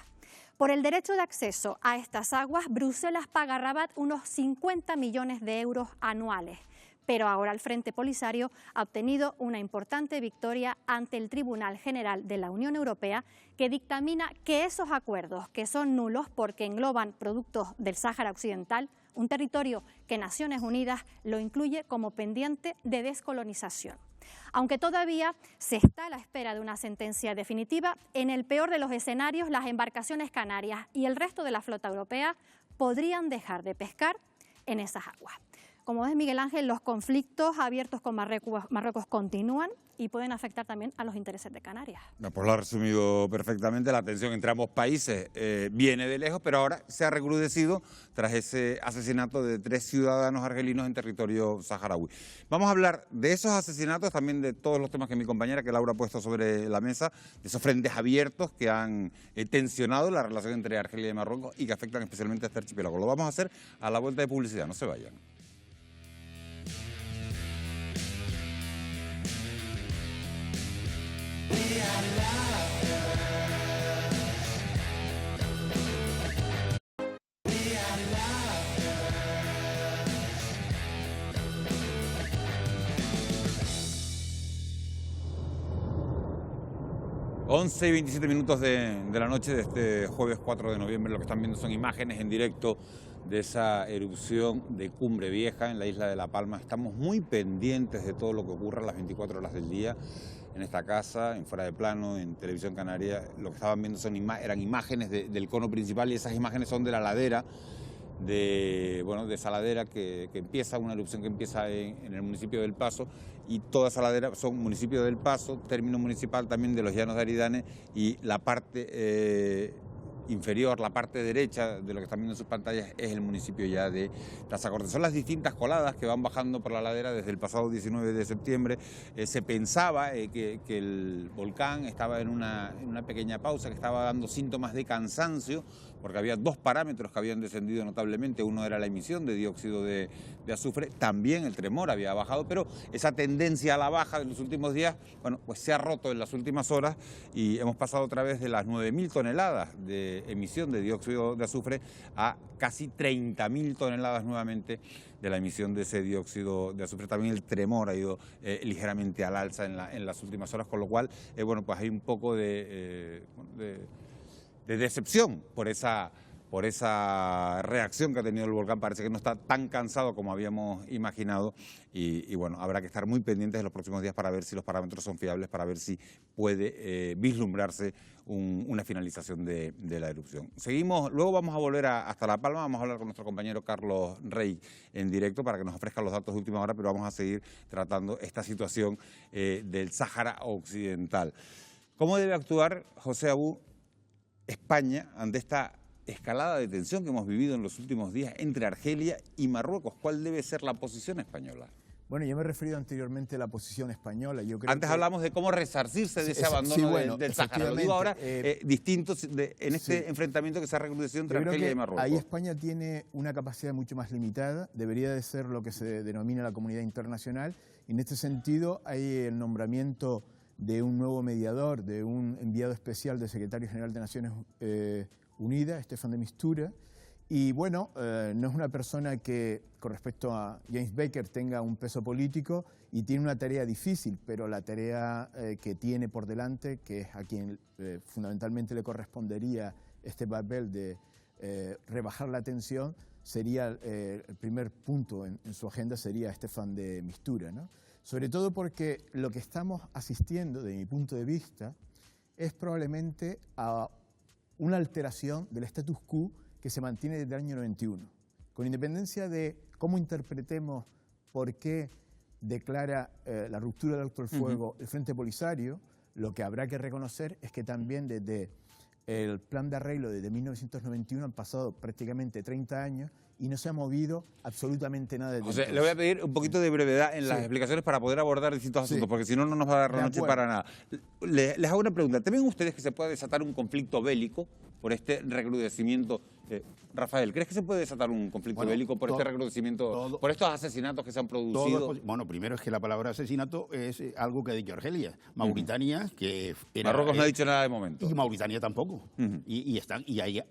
B: Por el derecho de acceso a estas aguas, Bruselas paga a Rabat unos 50 millones de euros anuales. Pero ahora el Frente Polisario ha obtenido una importante victoria ante el Tribunal General de la Unión Europea, que dictamina que esos acuerdos, que son nulos porque engloban productos del Sáhara Occidental, un territorio que Naciones Unidas lo incluye como pendiente de descolonización. Aunque todavía se está a la espera de una sentencia definitiva, en el peor de los escenarios, las embarcaciones canarias y el resto de la flota europea podrían dejar de pescar en esas aguas. Como ves, Miguel Ángel, los conflictos abiertos con Marruecos continúan y pueden afectar también a los intereses de Canarias.
A: No, pues lo ha resumido perfectamente. La tensión entre ambos países viene de lejos, pero ahora se ha recrudecido tras ese asesinato de 3 ciudadanos argelinos en territorio saharaui. Vamos a hablar de esos asesinatos, también de todos los temas que mi compañera, que Laura, ha puesto sobre la mesa, de esos frentes abiertos que han tensionado la relación entre Argelia y Marruecos y que afectan especialmente a este archipiélago. Lo vamos a hacer a la vuelta de publicidad, no se vayan. 11 y 27 minutos de la noche de este jueves 4 de noviembre. Lo que están viendo son imágenes en directo de esa erupción de Cumbre Vieja en la isla de La Palma. Estamos muy pendientes de todo lo que ocurra a las 24 horas del día en esta casa, en Fuera de Plano, en Televisión Canaria. Lo que estaban viendo eran imágenes del cono principal, y esas imágenes son de la ladera, de esa ladera que empieza, una erupción que empieza en el municipio del Paso, y toda esa ladera son municipio del Paso, término municipal también de los Llanos de Aridane, y la parte inferior, la parte derecha de lo que están viendo en sus pantallas, es el municipio ya de Tazacorte. Son las distintas coladas que van bajando por la ladera desde el pasado 19 de septiembre. Se pensaba que el volcán estaba en una pequeña pausa, que estaba dando síntomas de cansancio, porque había 2 parámetros que habían descendido notablemente. Uno era la emisión de dióxido de azufre, también el tremor había bajado, pero esa tendencia a la baja de los últimos días, bueno, pues se ha roto en las últimas horas y hemos pasado otra vez de las 9.000 toneladas de emisión de dióxido de azufre a casi 30.000 toneladas nuevamente de la emisión de ese dióxido de azufre. También el tremor ha ido ligeramente al alza en las últimas horas, con lo cual, bueno, pues hay un poco de decepción por esa reacción que ha tenido el volcán. Parece que no está tan cansado como habíamos imaginado y bueno, habrá que estar muy pendientes de los próximos días para ver si los parámetros son fiables, para ver si puede vislumbrarse una finalización de la erupción. Seguimos, luego vamos a volver hasta La Palma, vamos a hablar con nuestro compañero Carlos Rey en directo para que nos ofrezca los datos de última hora, pero vamos a seguir tratando esta situación del Sáhara Occidental. ¿Cómo debe actuar, José Abú, España ante esta escalada de tensión que hemos vivido en los últimos días entre Argelia y Marruecos? ¿Cuál debe ser la posición española?
G: Bueno, yo me he referido anteriormente a la posición española. Yo creo
A: Antes hablamos de cómo resarcirse de ese abandono del Sáhara. Lo digo ahora distintos en este enfrentamiento que se ha recrudecido entre Argelia y Marruecos.
G: Ahí España tiene una capacidad mucho más limitada, debería de ser lo que se denomina la comunidad internacional. Y en este sentido hay el nombramiento de un nuevo mediador, de un enviado especial del secretario general de Naciones Unidas, Staffan de Mistura. Y bueno, no es una persona que con respecto a James Baker tenga un peso político y tiene una tarea difícil, pero la tarea que tiene por delante, que es a quien fundamentalmente le correspondería este papel de rebajar la tensión, sería el primer punto en su agenda, sería Staffan de Mistura, ¿no? Sobre todo porque lo que estamos asistiendo, desde mi punto de vista, es probablemente a una alteración del status quo que se mantiene desde el año 91. Con independencia de cómo interpretemos por qué declara la ruptura del alto el fuego el Frente Polisario, lo que habrá que reconocer es que también desde el plan de arreglo desde 1991 han pasado prácticamente 30 años y no se ha movido absolutamente nada.
A: José, le voy a pedir un poquito de brevedad en las explicaciones para poder abordar distintos asuntos, porque si no, no nos va a dar la noche para nada. Les hago una pregunta. ¿Temen ustedes que se pueda desatar un conflicto bélico por este recrudecimiento? Rafael, ¿crees que se puede desatar un conflicto bélico por este recrudecimiento, por estos asesinatos que se han producido?
D: Bueno, primero es que la palabra asesinato es algo que ha dicho Argelia. Mauritania, que era...
A: Marruecos no ha dicho nada de momento.
D: Y Mauritania tampoco.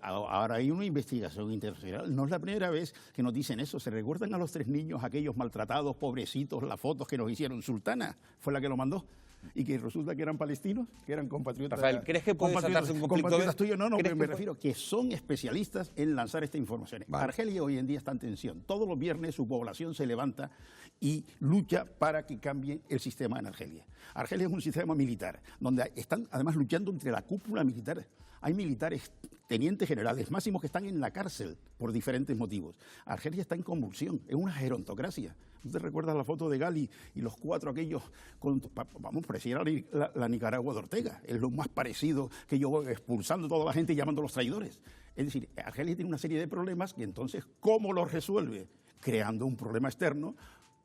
D: Ahora hay una investigación internacional. No es la primera vez que nos dicen eso. ¿Se recuerdan a los 3 niños, aquellos maltratados, pobrecitos, las fotos que nos hicieron? Sultana fue la que lo mandó. Y que resulta que eran palestinos, que eran compatriotas.
A: Rafael, ¿crees que puede desatarse un conflicto
D: tuyos? No, me refiero que son especialistas en lanzar esta información. Argelia hoy en día está en tensión. Todos los viernes su población se levanta y lucha para que cambie el sistema en Argelia. Argelia es un sistema militar, donde están además luchando entre la cúpula militar. Hay militares, tenientes generales, máximos que están en la cárcel por diferentes motivos. Argelia está en convulsión, es una gerontocracia. ¿Usted recuerda la foto de Gali y los 4 aquellos? Pareciera la Nicaragua de Ortega. Es lo más parecido que yo voy expulsando a toda la gente y llamando a los traidores. Es decir, Argelia tiene una serie de problemas y entonces, ¿cómo los resuelve? Creando un problema externo.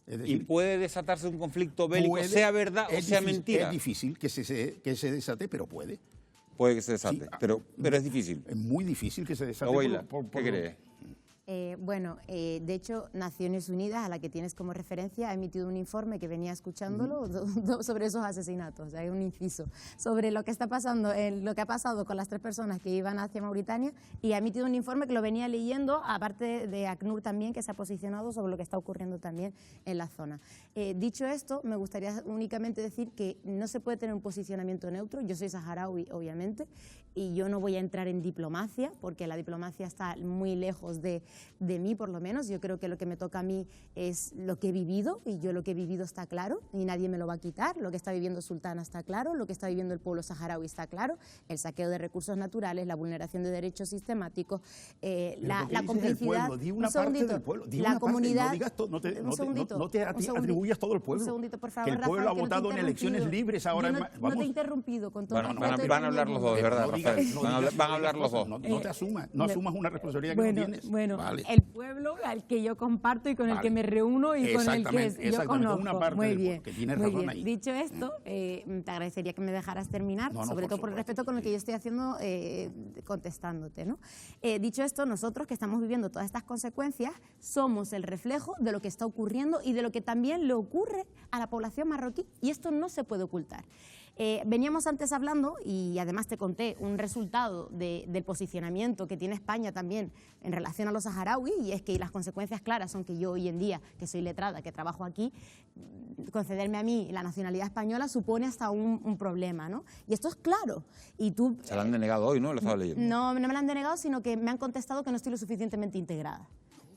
D: Es decir,
A: ¿y puede desatarse un conflicto bélico, sea verdad o sea mentira?
D: Es difícil que se desate, pero puede.
A: Puede que se desate, sí, pero es difícil.
D: Es muy difícil que se desate.
A: Abuela, ¿qué cree?
H: De hecho, Naciones Unidas, a la que tienes como referencia, ha emitido un informe que venía escuchándolo sobre esos asesinatos. Hay un inciso sobre lo que está pasando, lo que ha pasado con las 3 personas que iban hacia Mauritania, y ha emitido un informe que lo venía leyendo, aparte de ACNUR también, que se ha posicionado sobre lo que está ocurriendo también en la zona. Dicho esto, me gustaría únicamente decir que no se puede tener un posicionamiento neutro. Yo soy saharaui, obviamente, y yo no voy a entrar en diplomacia, porque la diplomacia está muy lejos de mí, por lo menos. Yo creo que lo que me toca a mí es lo que he vivido, y yo lo que he vivido está claro y nadie me lo va a quitar. Lo que está viviendo Sultana está claro, lo que está viviendo el pueblo saharaui está claro, el saqueo de recursos naturales, la vulneración de derechos sistemáticos, la complicidad. La comunidad.
D: No te atribuyas todo el pueblo.
H: Un segundito, por favor,
D: que el pueblo ha votado en elecciones libres ahora.
H: No te he interrumpido con todo.
A: Van a hablar los dos, de verdad, Rafael. Van a hablar los dos.
D: No te asumas, no asumas una responsabilidad que no tienes.
H: Bueno, el pueblo al que yo comparto y con el que me reúno y con el que yo conozco. Muy bien. Dicho esto, te agradecería que me dejaras terminar, sobre todo por el respeto con el que yo estoy haciendo, contestándote, ¿no? Dicho esto, nosotros que estamos viviendo todas estas consecuencias somos el reflejo de lo que está ocurriendo y de lo que también le ocurre a la población marroquí, y esto no se puede ocultar. Veníamos antes hablando, y además te conté un resultado del posicionamiento que tiene España también en relación a los saharauis, y es que las consecuencias claras son que yo hoy en día, que soy letrada, que trabajo aquí, concederme a mí la nacionalidad española supone hasta un problema, ¿no? Y esto es claro. Y tú,
A: se la han denegado hoy, ¿no? Lo estaba leyendo.
H: No me la han denegado, sino que me han contestado que no estoy lo suficientemente integrada.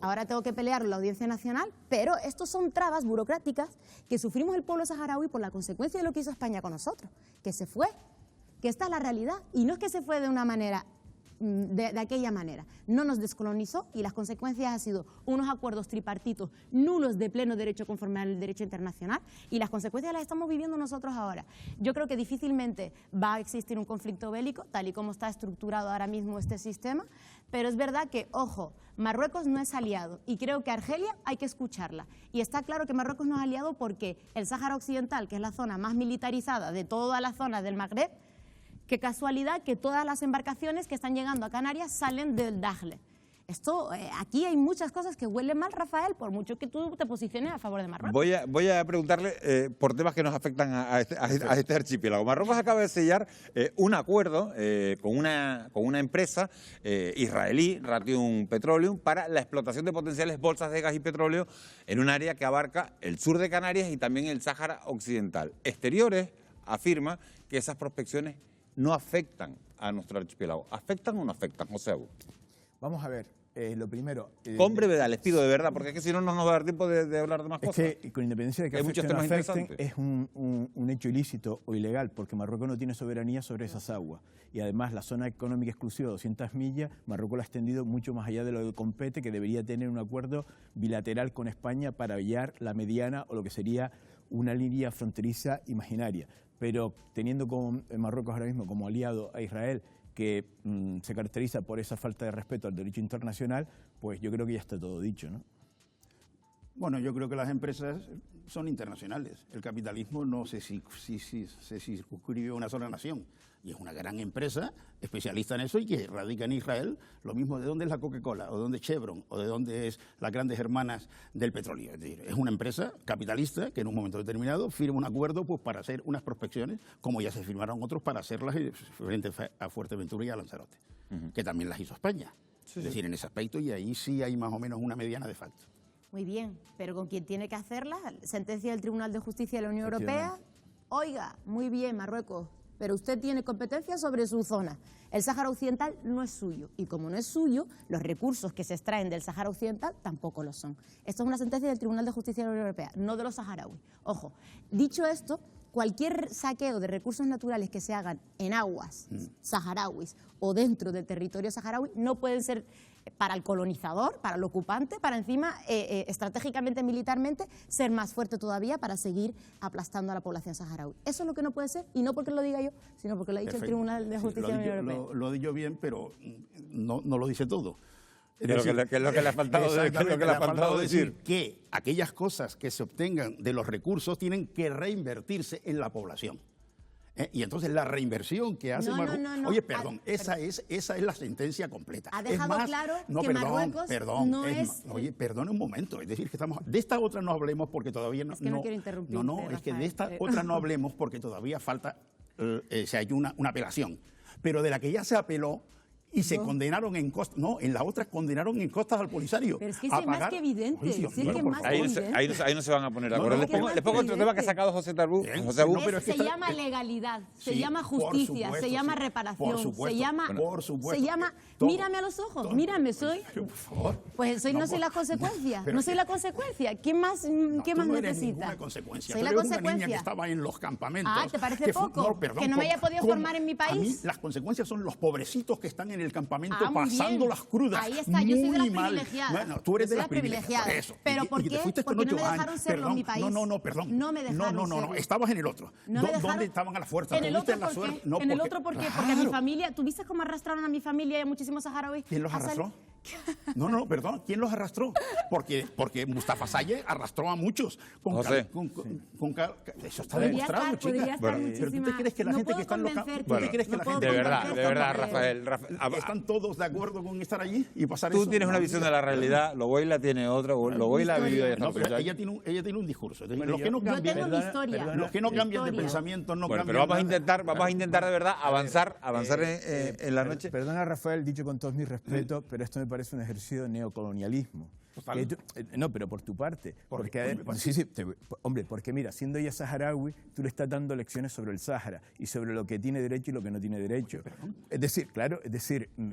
H: Ahora tengo que pelear en la Audiencia Nacional, pero estos son trabas burocráticas que sufrimos el pueblo saharaui por la consecuencia de lo que hizo España con nosotros, que se fue, que esta es la realidad. Y no es que se fue de una manera de aquella manera. No nos descolonizó y las consecuencias han sido unos acuerdos tripartitos nulos de pleno derecho conforme al derecho internacional, y las consecuencias las estamos viviendo nosotros ahora. Yo creo que difícilmente va a existir un conflicto bélico, tal y como está estructurado ahora mismo este sistema, pero es verdad que, ojo, Marruecos no es aliado y creo que Argelia hay que escucharla. Y está claro que Marruecos no es aliado porque el Sáhara Occidental, que es la zona más militarizada de toda la zona del Magreb, qué casualidad que todas las embarcaciones que están llegando a Canarias salen del Dakhla. Esto, aquí hay muchas cosas que huelen mal, Rafael, por mucho que tú te posiciones a favor de Marruecos.
A: Voy a preguntarle por temas que nos afectan a este archipiélago. Marruecos acaba de sellar un acuerdo con una empresa israelí, Raytheon Petroleum, para la explotación de potenciales bolsas de gas y petróleo en un área que abarca el sur de Canarias y también el Sáhara Occidental. Exteriores afirma que esas prospecciones no afectan a nuestro archipiélago. ¿Afectan o no afectan, José Abu?
G: Vamos a ver, lo primero...
A: Con brevedad, les pido de verdad, porque es que si no, no nos va a dar tiempo de hablar de más cosas.
G: Es que con independencia de que afecten o no afecten, es un hecho ilícito o ilegal, porque Marruecos no tiene soberanía sobre esas aguas. Y además la zona económica exclusiva de 200 millas, Marruecos la ha extendido mucho más allá de lo que compete, que debería tener un acuerdo bilateral con España para hallar la mediana o lo que sería una línea fronteriza imaginaria. Pero teniendo con Marruecos ahora mismo como aliado a Israel, que se caracteriza por esa falta de respeto al derecho internacional, pues yo creo que ya está todo dicho, ¿no?
D: Bueno, yo creo que las empresas son internacionales. El capitalismo no se circunscribe a una sola nación. Y es una gran empresa especialista en eso y que radica en Israel. Lo mismo de dónde es la Coca-Cola, o de dónde es Chevron, o de dónde es las grandes hermanas del petróleo. Es decir, es una empresa capitalista que en un momento determinado firma un acuerdo pues, para hacer unas prospecciones, como ya se firmaron otros para hacerlas frente a Fuerteventura y a Lanzarote, que también las hizo España. Sí, es decir, en ese aspecto, y ahí sí hay más o menos una mediana de facto.
H: Muy bien, pero ¿con quién tiene que hacerla? Sentencia del Tribunal de Justicia de la Unión Europea. Oiga, muy bien, Marruecos, pero usted tiene competencia sobre su zona. El Sáhara Occidental no es suyo, y como no es suyo, los recursos que se extraen del Sáhara Occidental tampoco lo son. Esto es una sentencia del Tribunal de Justicia de la Unión Europea, no de los saharauis. Ojo, dicho esto, cualquier saqueo de recursos naturales que se hagan en aguas saharauis o dentro del territorio saharaui no pueden ser para el colonizador, para el ocupante, para encima, estratégicamente, militarmente, ser más fuerte todavía para seguir aplastando a la población saharaui. Eso es lo que no puede ser, y no porque lo diga yo, sino porque lo ha dicho el Tribunal de Justicia de la Unión Europea.
D: Lo digo bien, pero no lo dice todo.
A: ¿Qué es lo que le ha faltado decir?
D: Que aquellas cosas que se obtengan de los recursos tienen que reinvertirse en la población. Y entonces la reinversión que hace Marruecos... Oye, perdón, esa es la sentencia completa.
H: Ha dejado claro que Marruecos no es...
D: Oye, perdón un momento, es decir, que estamos... De esta otra no hablemos porque todavía no...
H: Es que no quiero interrumpir.
D: Es que de esta otra no hablemos porque todavía falta... hay una apelación. Pero de la que ya se apeló... Y se condenaron en costas. No, en la otra condenaron en costas al Polisario.
H: Pero es que es más que evidente.
A: Ahí no se van a poner de acuerdo. Les pongo otro tema que ha sacado José Abu.
H: Se llama legalidad, se llama justicia, se llama reparación, se llama... Mírame a los ojos, mírame, soy... Pues no soy la consecuencia, no soy la consecuencia. ¿Quién más necesita?
D: No eres ninguna consecuencia.
H: Soy la
D: consecuencia. Una niña que estaba en los campamentos.
H: ¿Te parece poco? ¿Que no me haya podido formar en mi país?
D: A mí las consecuencias son los pobrecitos que están en el campamento pasando las crudas.
H: Ahí está, yo soy de las privilegiadas.
D: Bueno, tú eres de las privilegiadas.
H: Pero ¿por qué? Porque no me dejaron serlo en mi país.
D: Perdón.
H: No me dejaron serlo.
D: Estabas en el otro. ¿Dónde estaban a la fuerza?
H: En el otro, ¿por qué? En el otro, ¿por qué? Porque a mi familia, ¿tú viste cómo arrastraron a mi familia y a muchísimos saharauis?
D: ¿Quién los arrastró? Perdón, ¿quién los arrastró? Porque Mustafa Sayeh arrastró a muchos. Eso está demostrado, chicas. Pero ¿tú te crees que la gente que está en los campos...
A: De verdad, Rafael.
D: ¿Están todos de acuerdo con estar allí y pasar
A: eso?
D: Tú
A: tienes una visión de la realidad, Loboyla tiene otra, Loboyla ha vivido...
D: pero ella tiene un discurso. Los que no cambian de pensamiento no cambian.
A: Pero vamos a intentar de verdad avanzar en la noche.
G: Perdona, Rafael, dicho con todo mi respeto, pero esto me parece un ejercicio de neocolonialismo. No, pero por tu parte. Porque mira, siendo ella saharaui, tú le estás dando lecciones sobre el Sáhara y sobre lo que tiene derecho y lo que no tiene derecho. Es decir,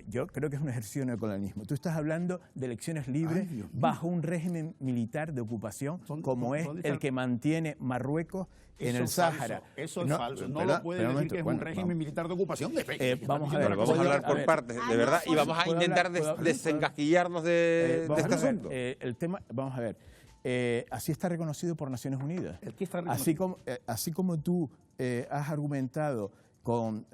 G: yo creo que es un ejercicio de neocolonialismo. Tú estás hablando de elecciones libres bajo un régimen militar de ocupación como es el que mantiene Marruecos en el Sáhara.
D: Eso es falso. No lo puede decir que es un régimen militar de ocupación.
G: Vamos a ver.
A: Vamos a hablar por partes, de verdad, y vamos a intentar desengasquillarnos de este asunto.
G: El tema, vamos a ver, así está reconocido por Naciones Unidas. Así como tú has argumentado con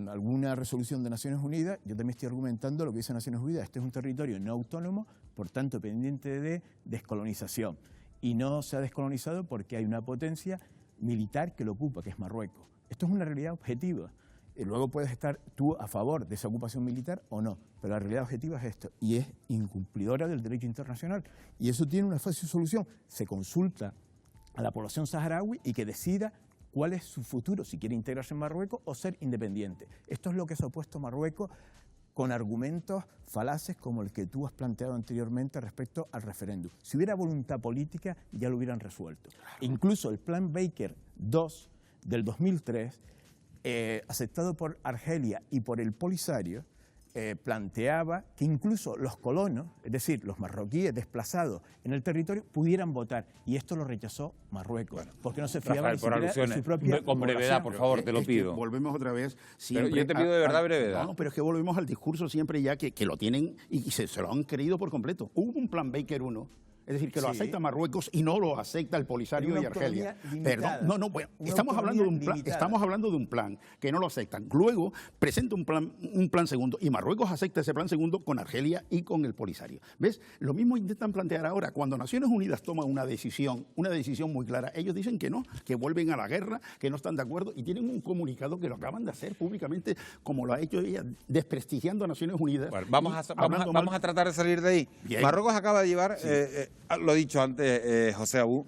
G: alguna resolución de Naciones Unidas, yo también estoy argumentando lo que dice Naciones Unidas. Este es un territorio no autónomo, por tanto pendiente de descolonización. Y no se ha descolonizado porque hay una potencia militar que lo ocupa, que es Marruecos. Esto es una realidad objetiva. Luego puedes estar tú a favor de esa ocupación militar o no, pero la realidad objetiva es esto, y es incumplidora del derecho internacional. Y eso tiene una fácil solución. Se consulta a la población saharaui y que decida cuál es su futuro, si quiere integrarse en Marruecos o ser independiente. Esto es lo que se ha opuesto Marruecos con argumentos falaces como el que tú has planteado anteriormente respecto al referéndum. Si hubiera voluntad política, ya lo hubieran resuelto. Incluso el Plan Baker II del 2003, aceptado por Argelia y por el Polisario, planteaba que incluso los colonos, es decir, los marroquíes desplazados en el territorio, pudieran votar. Y esto lo rechazó Marruecos, porque no se fiaba de su propia
A: con brevedad, por favor, te lo pido.
D: Volvemos otra vez. Siempre
A: pero yo te pido de verdad brevedad.
D: No, pero es que volvemos al discurso siempre ya que lo tienen y se lo han creído por completo. Hubo un Plan Baker I. Es decir, que lo acepta Marruecos y no lo acepta el Polisario y Argelia. Perdón, bueno, estamos hablando de un plan que no lo aceptan. Luego presenta un plan segundo y Marruecos acepta ese plan segundo con Argelia y con el Polisario. ¿Ves? Lo mismo intentan plantear ahora. Cuando Naciones Unidas toma una decisión muy clara, ellos dicen que no, que vuelven a la guerra, que no están de acuerdo y tienen un comunicado que lo acaban de hacer públicamente, como lo ha hecho ella, desprestigiando a Naciones Unidas.
A: Bueno, vamos a tratar de salir de ahí. Bien. Marruecos acaba de llevar... lo ha dicho antes José Abú,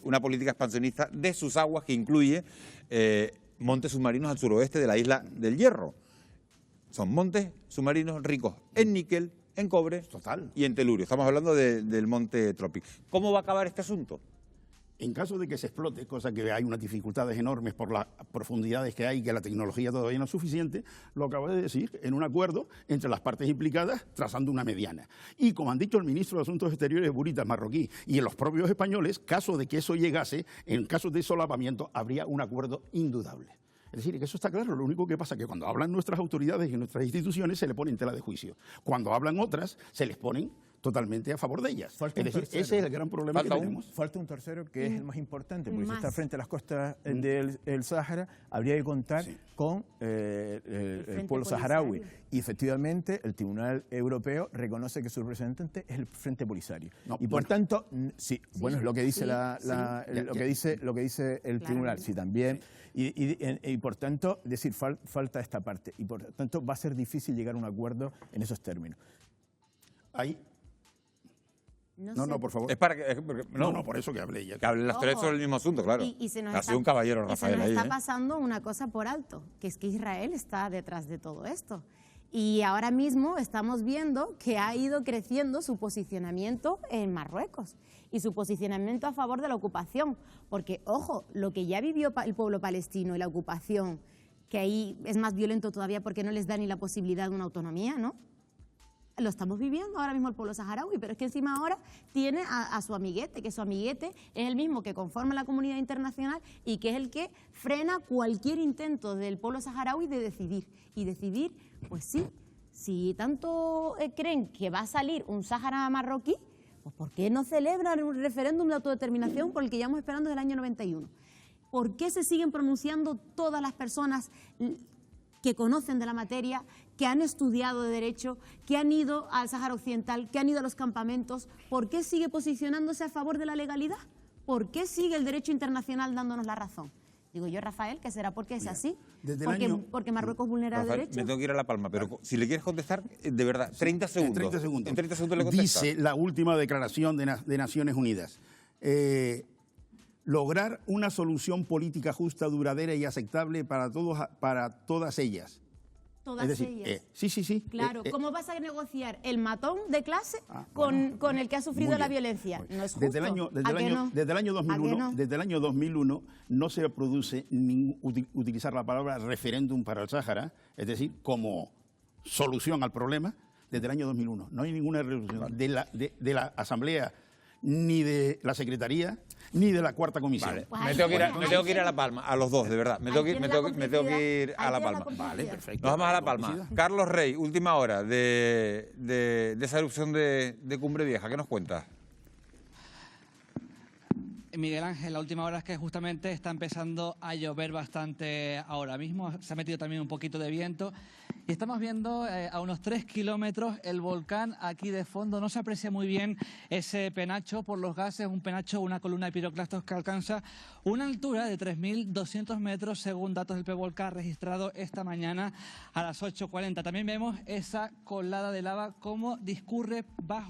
A: una política expansionista de sus aguas que incluye montes submarinos al suroeste de la isla del Hierro. Son montes submarinos ricos en níquel, en cobre y en telurio. Estamos hablando del monte Tropic. ¿Cómo va a acabar este asunto?
D: En caso de que se explote, cosa que hay unas dificultades enormes por las profundidades que hay, que la tecnología todavía no es suficiente, lo acabo de decir, en un acuerdo entre las partes implicadas, trazando una mediana. Y como han dicho el ministro de Asuntos Exteriores, Bouritas, marroquí, y en los propios españoles, caso de que eso llegase, en caso de solapamiento, habría un acuerdo indudable. Es decir, que eso está claro. Lo único que pasa es que cuando hablan nuestras autoridades y nuestras instituciones se le pone en tela de juicio. Cuando hablan otras, se les ponen totalmente a favor de ellas. Es decir, ese es el gran problema que tenemos.
G: Falta un tercero que es el más importante, porque si está frente a las costas del Sáhara, habría que contar con el pueblo saharaui. Y efectivamente, el Tribunal Europeo reconoce que su representante es el Frente Polisario. Por tanto, sí, bueno, es lo que dice lo que dice el Tribunal, sí, también. Y por tanto, decir, falta esta parte. Y por tanto, va a ser difícil llegar a un acuerdo en esos términos.
D: Ahí. No, por favor.
A: Es para que,
D: no, por eso que hablé ya.
A: Que hablen las tres sobre el mismo asunto, claro. Ha sido un caballero, Rafael.
H: Y se nos está pasando una cosa por alto, que es que Israel está detrás de todo esto. Y ahora mismo estamos viendo que ha ido creciendo su posicionamiento en Marruecos y su posicionamiento a favor de la ocupación. Porque, ojo, lo que ya vivió el pueblo palestino y la ocupación, que ahí es más violento todavía porque no les da ni la posibilidad de una autonomía, ¿no? Lo estamos viviendo ahora mismo el pueblo saharaui, pero es que encima ahora tiene a su amiguete, que su amiguete es el mismo que conforma la comunidad internacional y que es el que frena cualquier intento del pueblo saharaui de decidir. Y decidir, pues sí, si tanto creen que va a salir un Sáhara marroquí, pues ¿por qué no celebran un referéndum de autodeterminación por el que llevamos esperando desde el año 91? ¿Por qué se siguen pronunciando todas las personas que conocen de la materia, que han estudiado de derecho, que han ido al Sáhara Occidental, que han ido a los campamentos? ¿Por qué sigue posicionándose a favor de la legalidad? ¿Por qué sigue el derecho internacional dándonos la razón? Digo yo, Rafael, que será porque es así, porque Marruecos vulnera derechos.
A: Me tengo que ir a La Palma, pero si le quieres contestar, de verdad, 30 segundos. En 30 segundos le contesta.
D: Dice la última declaración de Naciones Unidas. Lograr una solución política justa, duradera y aceptable para todas ellas.
H: Todas ellas.
D: Sí.
H: Claro, ¿cómo vas a negociar el matón de clase con el que ha sufrido la violencia? No es justo.
D: Desde el año 2001 no se produce utilizar la palabra referéndum para el Sáhara, es decir, como solución al problema, desde el año 2001. No hay ninguna resolución de la Asamblea ni de la Secretaría, ni de la cuarta comisión.
A: Vale. Me tengo que ir a La Palma, a los dos, de verdad. Me tengo que ir a La Palma.
D: Vale, perfecto.
A: Nos vamos a La Palma. Carlos Rey, última hora de esa erupción de Cumbre Vieja. ¿Qué nos cuentas?
F: Miguel Ángel, la última hora es que justamente está empezando a llover bastante ahora mismo, se ha metido también un poquito de viento y estamos viendo a unos 3 kilómetros el volcán aquí de fondo. No se aprecia muy bien ese penacho por los gases, un penacho, una columna de piroclastos que alcanza una altura de 3.200 metros según datos del PVolcán registrado esta mañana a las 8:40. También vemos esa colada de lava como discurre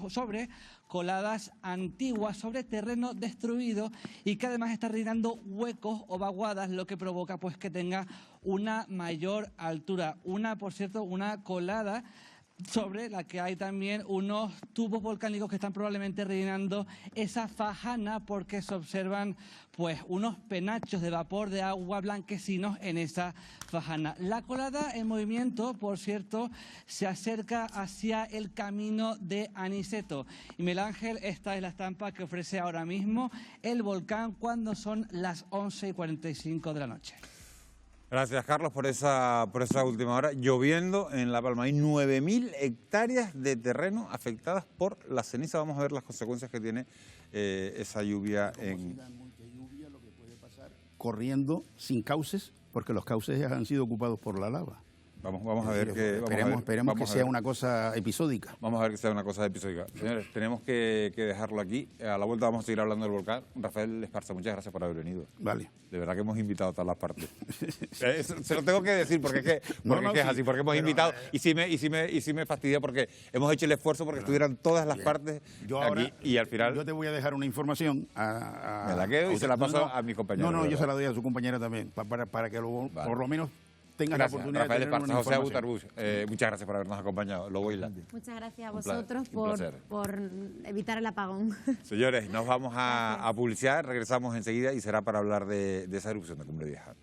F: sobre coladas antiguas, sobre terreno destruido y que además está rellenando huecos o vaguadas, lo que provoca pues que tenga una mayor altura. Por cierto, una colada sobre la que hay también unos tubos volcánicos que están probablemente rellenando esa fajana porque se observan pues unos penachos de vapor de agua blanquecinos en esa fajana. La colada en movimiento, por cierto, se acerca hacia el camino de Aniceto. Y Miguel Ángel, esta es la estampa que ofrece ahora mismo el volcán cuando son las 11:45 de la noche.
A: Gracias, Carlos, por esa última hora. Lloviendo en La Palma. Hay 9.000 hectáreas de terreno afectadas por la ceniza. Vamos a ver las consecuencias que tiene esa lluvia
D: corriendo sin cauces, porque los cauces ya han sido ocupados por la lava.
A: Vamos a ver que...
D: Esperemos que sea una cosa episódica.
A: Vamos a ver que sea una cosa episódica. Señores, tenemos que dejarlo aquí. A la vuelta vamos a seguir hablando del volcán. Rafael Esparza, muchas gracias por haber venido.
D: Vale.
A: De verdad que hemos invitado a todas las partes. Se lo tengo que decir porque es así, porque hemos invitado y sí me fastidia porque hemos hecho el esfuerzo porque estuvieran todas las partes aquí y al final...
D: Yo te voy a dejar una información
A: me la quedo y se la paso a mi compañero.
D: No, yo se la doy a su compañera también, para que por lo menos...
A: Gracias, la oportunidad Rafael Esparza, José Butarbuch, muchas gracias por habernos acompañado. Loboila.
B: Muchas gracias a vosotros por evitar el apagón.
A: Señores, nos vamos a publicidad, regresamos enseguida y será para hablar de esa erupción de Cumbre Vieja.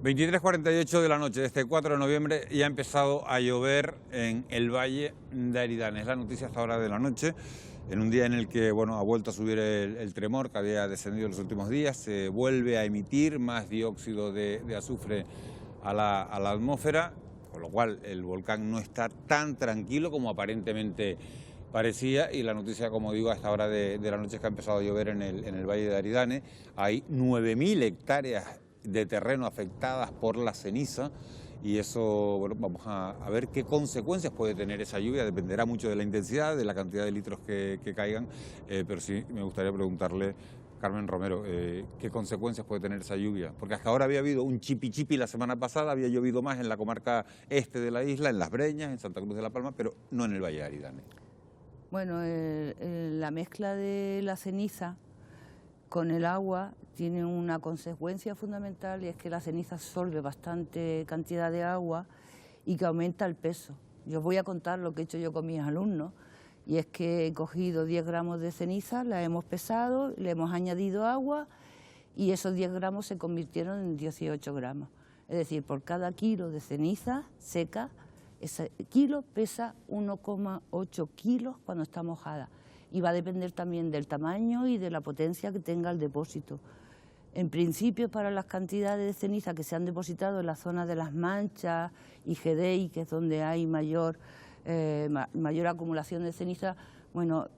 A: ...23:48 de la noche de este 4 de noviembre... ...y ha empezado a llover en el Valle de Aridane. Es la noticia hasta ahora de la noche... ...en un día en el que ha vuelto a subir el tremor... ...que había descendido en los últimos días... ...se vuelve a emitir más dióxido de azufre a la atmósfera... ...con lo cual el volcán no está tan tranquilo como aparentemente parecía... ...y la noticia, como digo, a esta hora de la noche... ...es que ha empezado a llover en el Valle de Aridane. Hay 9.000 hectáreas de terreno afectadas por la ceniza y eso, vamos a ver qué consecuencias puede tener esa lluvia. Dependerá mucho de la intensidad, de la cantidad de litros que caigan, pero sí me gustaría preguntarle, Carmen Romero, ¿qué consecuencias puede tener esa lluvia? Porque hasta ahora había habido un chipi la semana pasada, había llovido más en la comarca este de la isla, en Las Breñas, en Santa Cruz de la Palma, pero no en el Valle de Aridane.
V: Bueno, la mezcla de la ceniza con el agua tiene una consecuencia fundamental y es que la ceniza absorbe bastante cantidad de agua y que aumenta el peso. Yo os voy a contar lo que he hecho yo con mis alumnos y es que he cogido 10 gramos de ceniza, la hemos pesado, le hemos añadido agua y esos 10 gramos se convirtieron en 18 gramos. Es decir, por cada kilo de ceniza seca, ese kilo pesa 1,8 kilos cuando está mojada. Y va a depender también del tamaño y de la potencia que tenga el depósito. En principio, para las cantidades de ceniza que se han depositado en la zona de Las Manchas y Gedei, que es donde hay mayor acumulación de ceniza, bueno,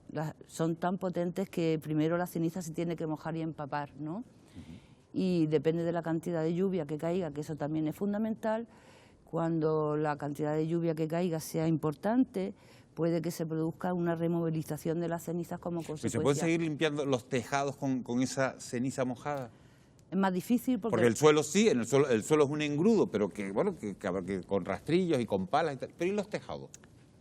V: son tan potentes que primero la ceniza se tiene que mojar y empapar, ¿no? Y depende de la cantidad de lluvia que caiga, que eso también es fundamental. Cuando la cantidad de lluvia que caiga sea importante, puede que se produzca una removilización de las cenizas como consecuencia.
A: ¿Se pueden seguir limpiando los tejados con esa ceniza mojada?
V: Es más difícil porque
A: el suelo sí, el suelo es un engrudo, pero que con rastrillos y con palas y tal. Pero ¿y los tejados?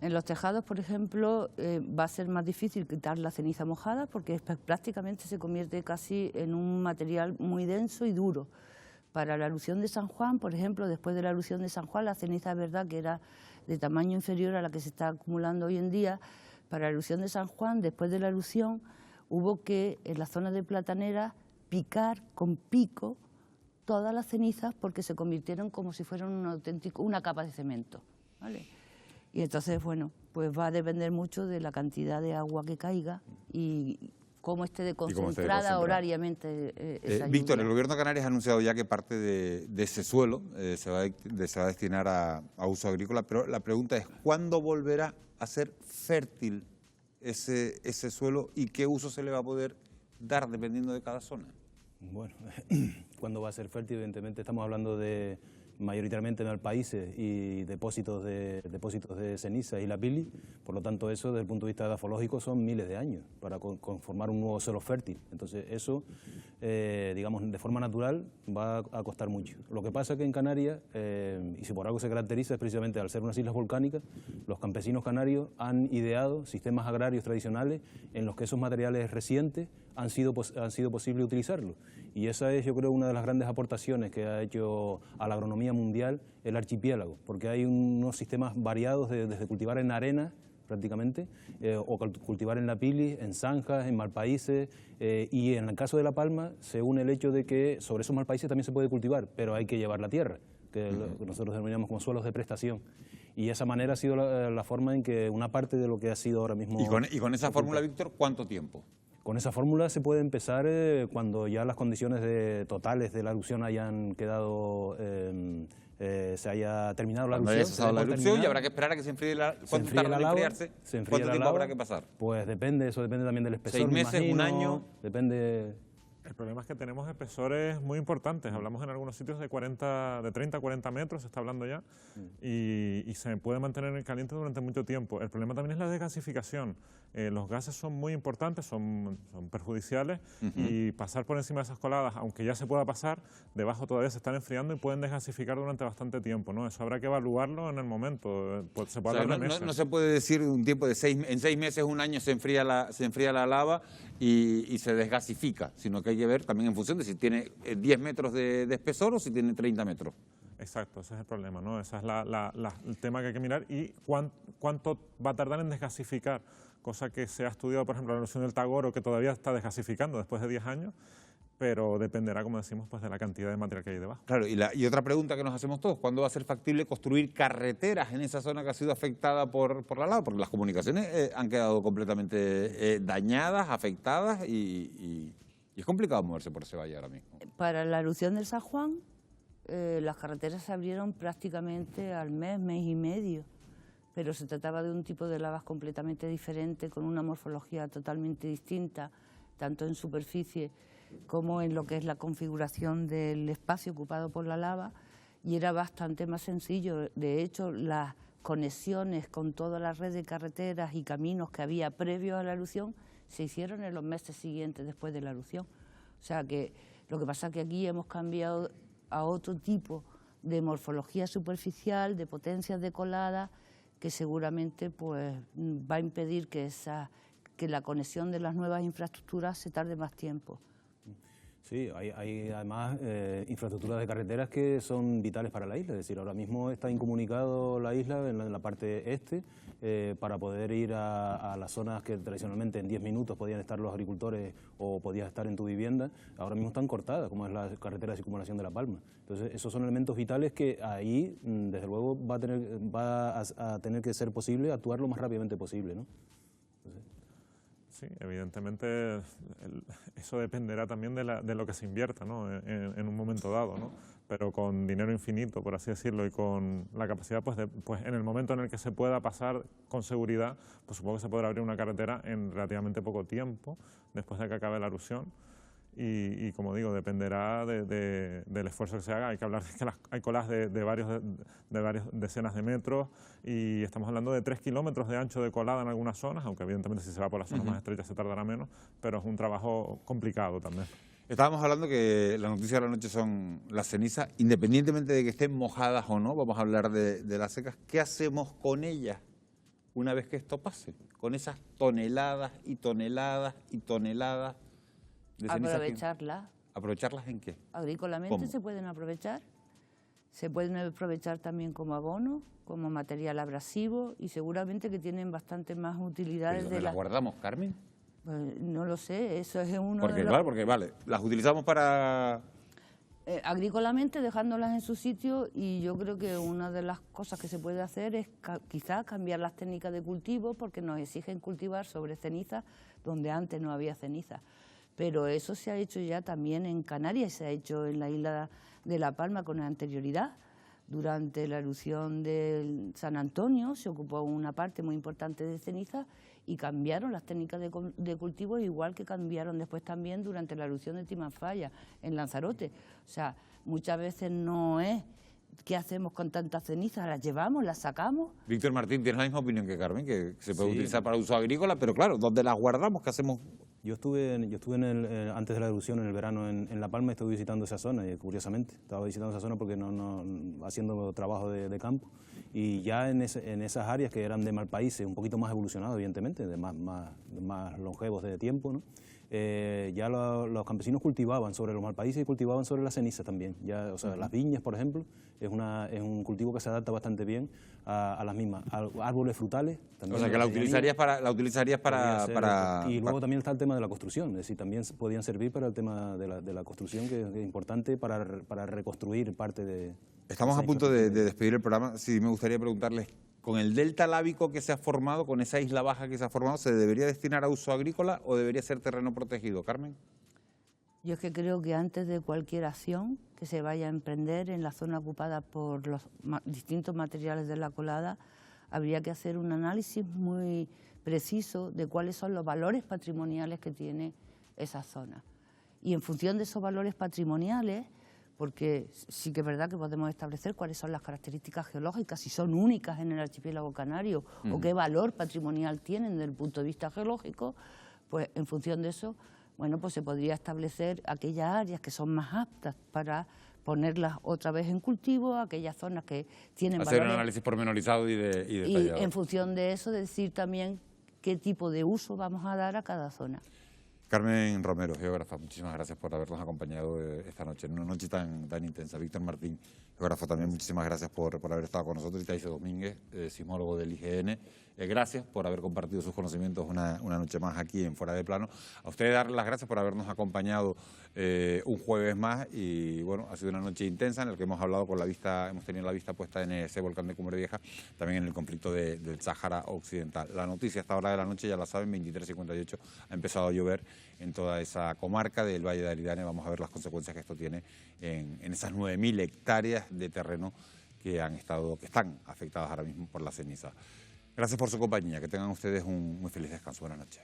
V: En los tejados, por ejemplo, va a ser más difícil quitar la ceniza mojada porque prácticamente se convierte casi en un material muy denso y duro. Para la erupción de San Juan, por ejemplo, después de la erupción de San Juan, la ceniza es verdad que era de tamaño inferior a la que se está acumulando hoy en día. Para la erupción de San Juan, después de la erupción, hubo que, en la zona de Platanera, picar con pico todas las cenizas porque se convirtieron como si fueran una capa de cemento, ¿vale? Y entonces, bueno, pues va a depender mucho de la cantidad de agua que caiga y cómo esté de concentrada horariamente esa
A: Víctor,
V: lluvia.
A: el gobierno de Canarias ha anunciado ya que parte de ese suelo se va a destinar a uso agrícola, pero la pregunta es, ¿cuándo volverá a ser fértil ese suelo y qué uso se le va a poder dar dependiendo de cada zona?
C: Bueno, ¿cuándo va a ser fértil? Evidentemente estamos hablando de mayoritariamente en países y depósitos de ceniza y la pili, por lo tanto eso desde el punto de vista edafológico son miles de años para conformar un nuevo suelo fértil. Entonces eso, digamos, de forma natural va a costar mucho. Lo que pasa es que en Canarias, y si por algo se caracteriza es precisamente al ser unas islas volcánicas, los campesinos canarios han ideado sistemas agrarios tradicionales en los que esos materiales recientes han sido posible utilizarlos. Y esa es, yo creo, una de las grandes aportaciones que ha hecho a la agronomía mundial el archipiélago, porque hay unos sistemas variados desde cultivar en arena, prácticamente, o cultivar en la pili, en zanjas, en malpaíses, y en el caso de La Palma se une el hecho de que sobre esos malpaíses también se puede cultivar, pero hay que llevar la tierra, que nosotros denominamos como suelos de prestación. Y esa manera ha sido la forma en que una parte de lo que ha sido ahora mismo...
A: ¿Y con esa fórmula, Víctor, cuánto tiempo?
C: Con esa fórmula se puede empezar cuando ya las condiciones totales de la erupción hayan quedado, se haya terminado la erupción.
A: Cuando haya cesado la erupción y habrá que esperar a que se enfríe la... ¿Cuánto tarda en enfriarse? ¿Cuánto tiempo habrá que pasar?
C: Pues depende, eso depende también del espesor.
A: 6 meses, un año.
C: Depende...
K: El problema es que tenemos espesores muy importantes. Hablamos en algunos sitios de 30 a 40 metros, se está hablando ya, y se puede mantener en caliente durante mucho tiempo. El problema también es la desgasificación. Los gases son muy importantes, son perjudiciales, y pasar por encima de esas coladas, aunque ya se pueda pasar, debajo todavía se están enfriando y pueden desgasificar durante bastante tiempo, ¿no? Eso habrá que evaluarlo en el momento. Se puede hablar de meses.
A: No se puede decir un tiempo de en 6 meses, un año se enfría la lava y se desgasifica, sino que hay que ver también en función de si tiene 10 metros de espesor o si tiene 30 metros.
K: Exacto, ese es el problema, ¿no? Ese es el tema que hay que mirar y cuánto va a tardar en desgasificar, cosa que se ha estudiado, por ejemplo, la erupción del Tagoro, que todavía está desgasificando después de 10 años, pero dependerá, como decimos, pues de la cantidad de material que hay debajo.
A: Claro, y otra pregunta que nos hacemos todos, ¿cuándo va a ser factible construir carreteras en esa zona que ha sido afectada por la lava? Porque las comunicaciones han quedado completamente dañadas, afectadas y es complicado moverse por ese valle ahora mismo.
V: Para la erupción del San Juan, las carreteras se abrieron prácticamente al mes y medio, pero se trataba de un tipo de lavas completamente diferente, con una morfología totalmente distinta, tanto en superficie como en lo que es la configuración del espacio ocupado por la lava, y era bastante más sencillo. De hecho, las conexiones con toda la red de carreteras y caminos que había previos a la erupción se hicieron en los meses siguientes después de la erupción. O sea que lo que pasa es que aquí hemos cambiado a otro tipo de morfología superficial, de potencias de colada, que seguramente pues va a impedir que la conexión de las nuevas infraestructuras se tarde más tiempo.
C: Sí, hay además infraestructuras de carreteras que son vitales para la isla, es decir, ahora mismo está incomunicado la isla en la parte este para poder ir a las zonas que tradicionalmente en 10 minutos podían estar los agricultores o podías estar en tu vivienda, ahora mismo están cortadas, como es la carretera de circunvalación de La Palma. Entonces, esos son elementos vitales que ahí, desde luego, va a tener que ser posible actuar lo más rápidamente posible, ¿no?
K: Sí, evidentemente eso dependerá también de lo que se invierta, ¿no? en un momento dado, ¿no? Pero con dinero infinito, por así decirlo, y con la capacidad, pues en el momento en el que se pueda pasar con seguridad, pues supongo que se podrá abrir una carretera en relativamente poco tiempo, después de que acabe la erupción. Y como digo, dependerá del esfuerzo que se haga. Hay que hablar de que hay colas de varias decenas de metros y estamos hablando de 3 kilómetros de ancho de colada en algunas zonas, aunque evidentemente si se va por las zonas más estrechas se tardará menos, pero es un trabajo complicado también.
A: Estábamos hablando que la noticia de la noche son las cenizas, independientemente de que estén mojadas o no, vamos a hablar de las secas. ¿Qué hacemos con ellas una vez que esto pase? Con esas toneladas y toneladas y toneladas de ceniza. ¿Aprovecharlas en qué?
V: Agrícolamente
A: ¿Cómo?
V: se pueden aprovechar también como abono, como material abrasivo y seguramente que tienen bastante más utilidades.
A: ¿Dónde las guardamos, Carmen?
V: Pues, no lo sé, eso es uno
A: Porque,
V: de los...
A: claro, porque vale, las utilizamos para...
V: agrícolamente dejándolas en su sitio, y yo creo que una de las cosas que se puede hacer es quizás cambiar las técnicas de cultivo, porque nos exigen cultivar sobre ceniza donde antes no había ceniza. Pero eso se ha hecho ya también en Canarias, se ha hecho en la isla de La Palma con anterioridad. Durante la erupción de San Antonio se ocupó una parte muy importante de ceniza y cambiaron las técnicas de cultivo, igual que cambiaron después también durante la erupción de Timanfaya en Lanzarote. O sea, muchas veces no es qué hacemos con tantas cenizas, las llevamos, las sacamos.
A: Víctor Martín, ¿tienes la misma opinión que Carmen? Que se puede utilizar para uso agrícola, pero claro, ¿dónde las guardamos? ¿Qué hacemos?
C: Yo estuve antes de la erupción, en el verano, en La Palma, estuve visitando esa zona, y curiosamente, estaba visitando esa zona porque haciendo trabajo de campo, y ya en esas áreas que eran de malpaíses, un poquito más evolucionados, evidentemente, de más longevos de tiempo, ¿no? Ya los campesinos cultivaban sobre los malpaíses y cultivaban sobre la ceniza también. Ya, o sea, las viñas, por ejemplo, es un cultivo que se adapta bastante bien a las mismas. Árboles frutales también.
A: O sea, que la utilizarías para...
C: Y luego también está el tema de la construcción, es decir, también podían servir para el tema de la construcción, que es importante para reconstruir parte de...
A: Estamos a punto de despedir el programa. Sí, me gustaría preguntarles, con el delta lábico que se ha formado, con esa isla baja que se ha formado, ¿se debería destinar a uso agrícola o debería ser terreno protegido? Carmen.
V: Yo es que creo que antes de cualquier acción que se vaya a emprender en la zona ocupada por los distintos materiales de la colada, habría que hacer un análisis muy preciso de cuáles son los valores patrimoniales que tiene esa zona. Y en función de esos valores patrimoniales, porque sí que es verdad que podemos establecer cuáles son las características geológicas, si son únicas en el archipiélago canario o qué valor patrimonial tienen desde el punto de vista geológico, pues en función de eso, bueno, pues se podría establecer aquellas áreas que son más aptas para ponerlas otra vez en cultivo, aquellas zonas que tienen
A: hacer
V: valores...
A: un análisis pormenorizado y detallado.
V: Y en función de eso decir también qué tipo de uso vamos a dar a cada zona.
A: Carmen Romero, geógrafa, muchísimas gracias por habernos acompañado esta noche, en una noche tan intensa. Víctor Martín, geógrafo, también muchísimas gracias por haber estado con nosotros. Y Taisio Domínguez, sismólogo del IGN, gracias por haber compartido sus conocimientos una noche más aquí en Fuera de Plano. A ustedes darles las gracias por habernos acompañado un jueves más, y bueno, ha sido una noche intensa en la que hemos hablado hemos tenido la vista puesta en ese volcán de Cumbre Vieja, también en el conflicto del Sáhara Occidental. La noticia a esta hora de la noche, ya la saben, 23:58, ha empezado a llover en toda esa comarca del Valle de Aridane. Vamos a ver las consecuencias que esto tiene en esas 9.000 hectáreas de terreno que están afectadas ahora mismo por la ceniza. Gracias por su compañía, que tengan ustedes un muy feliz descanso. Buenas noches.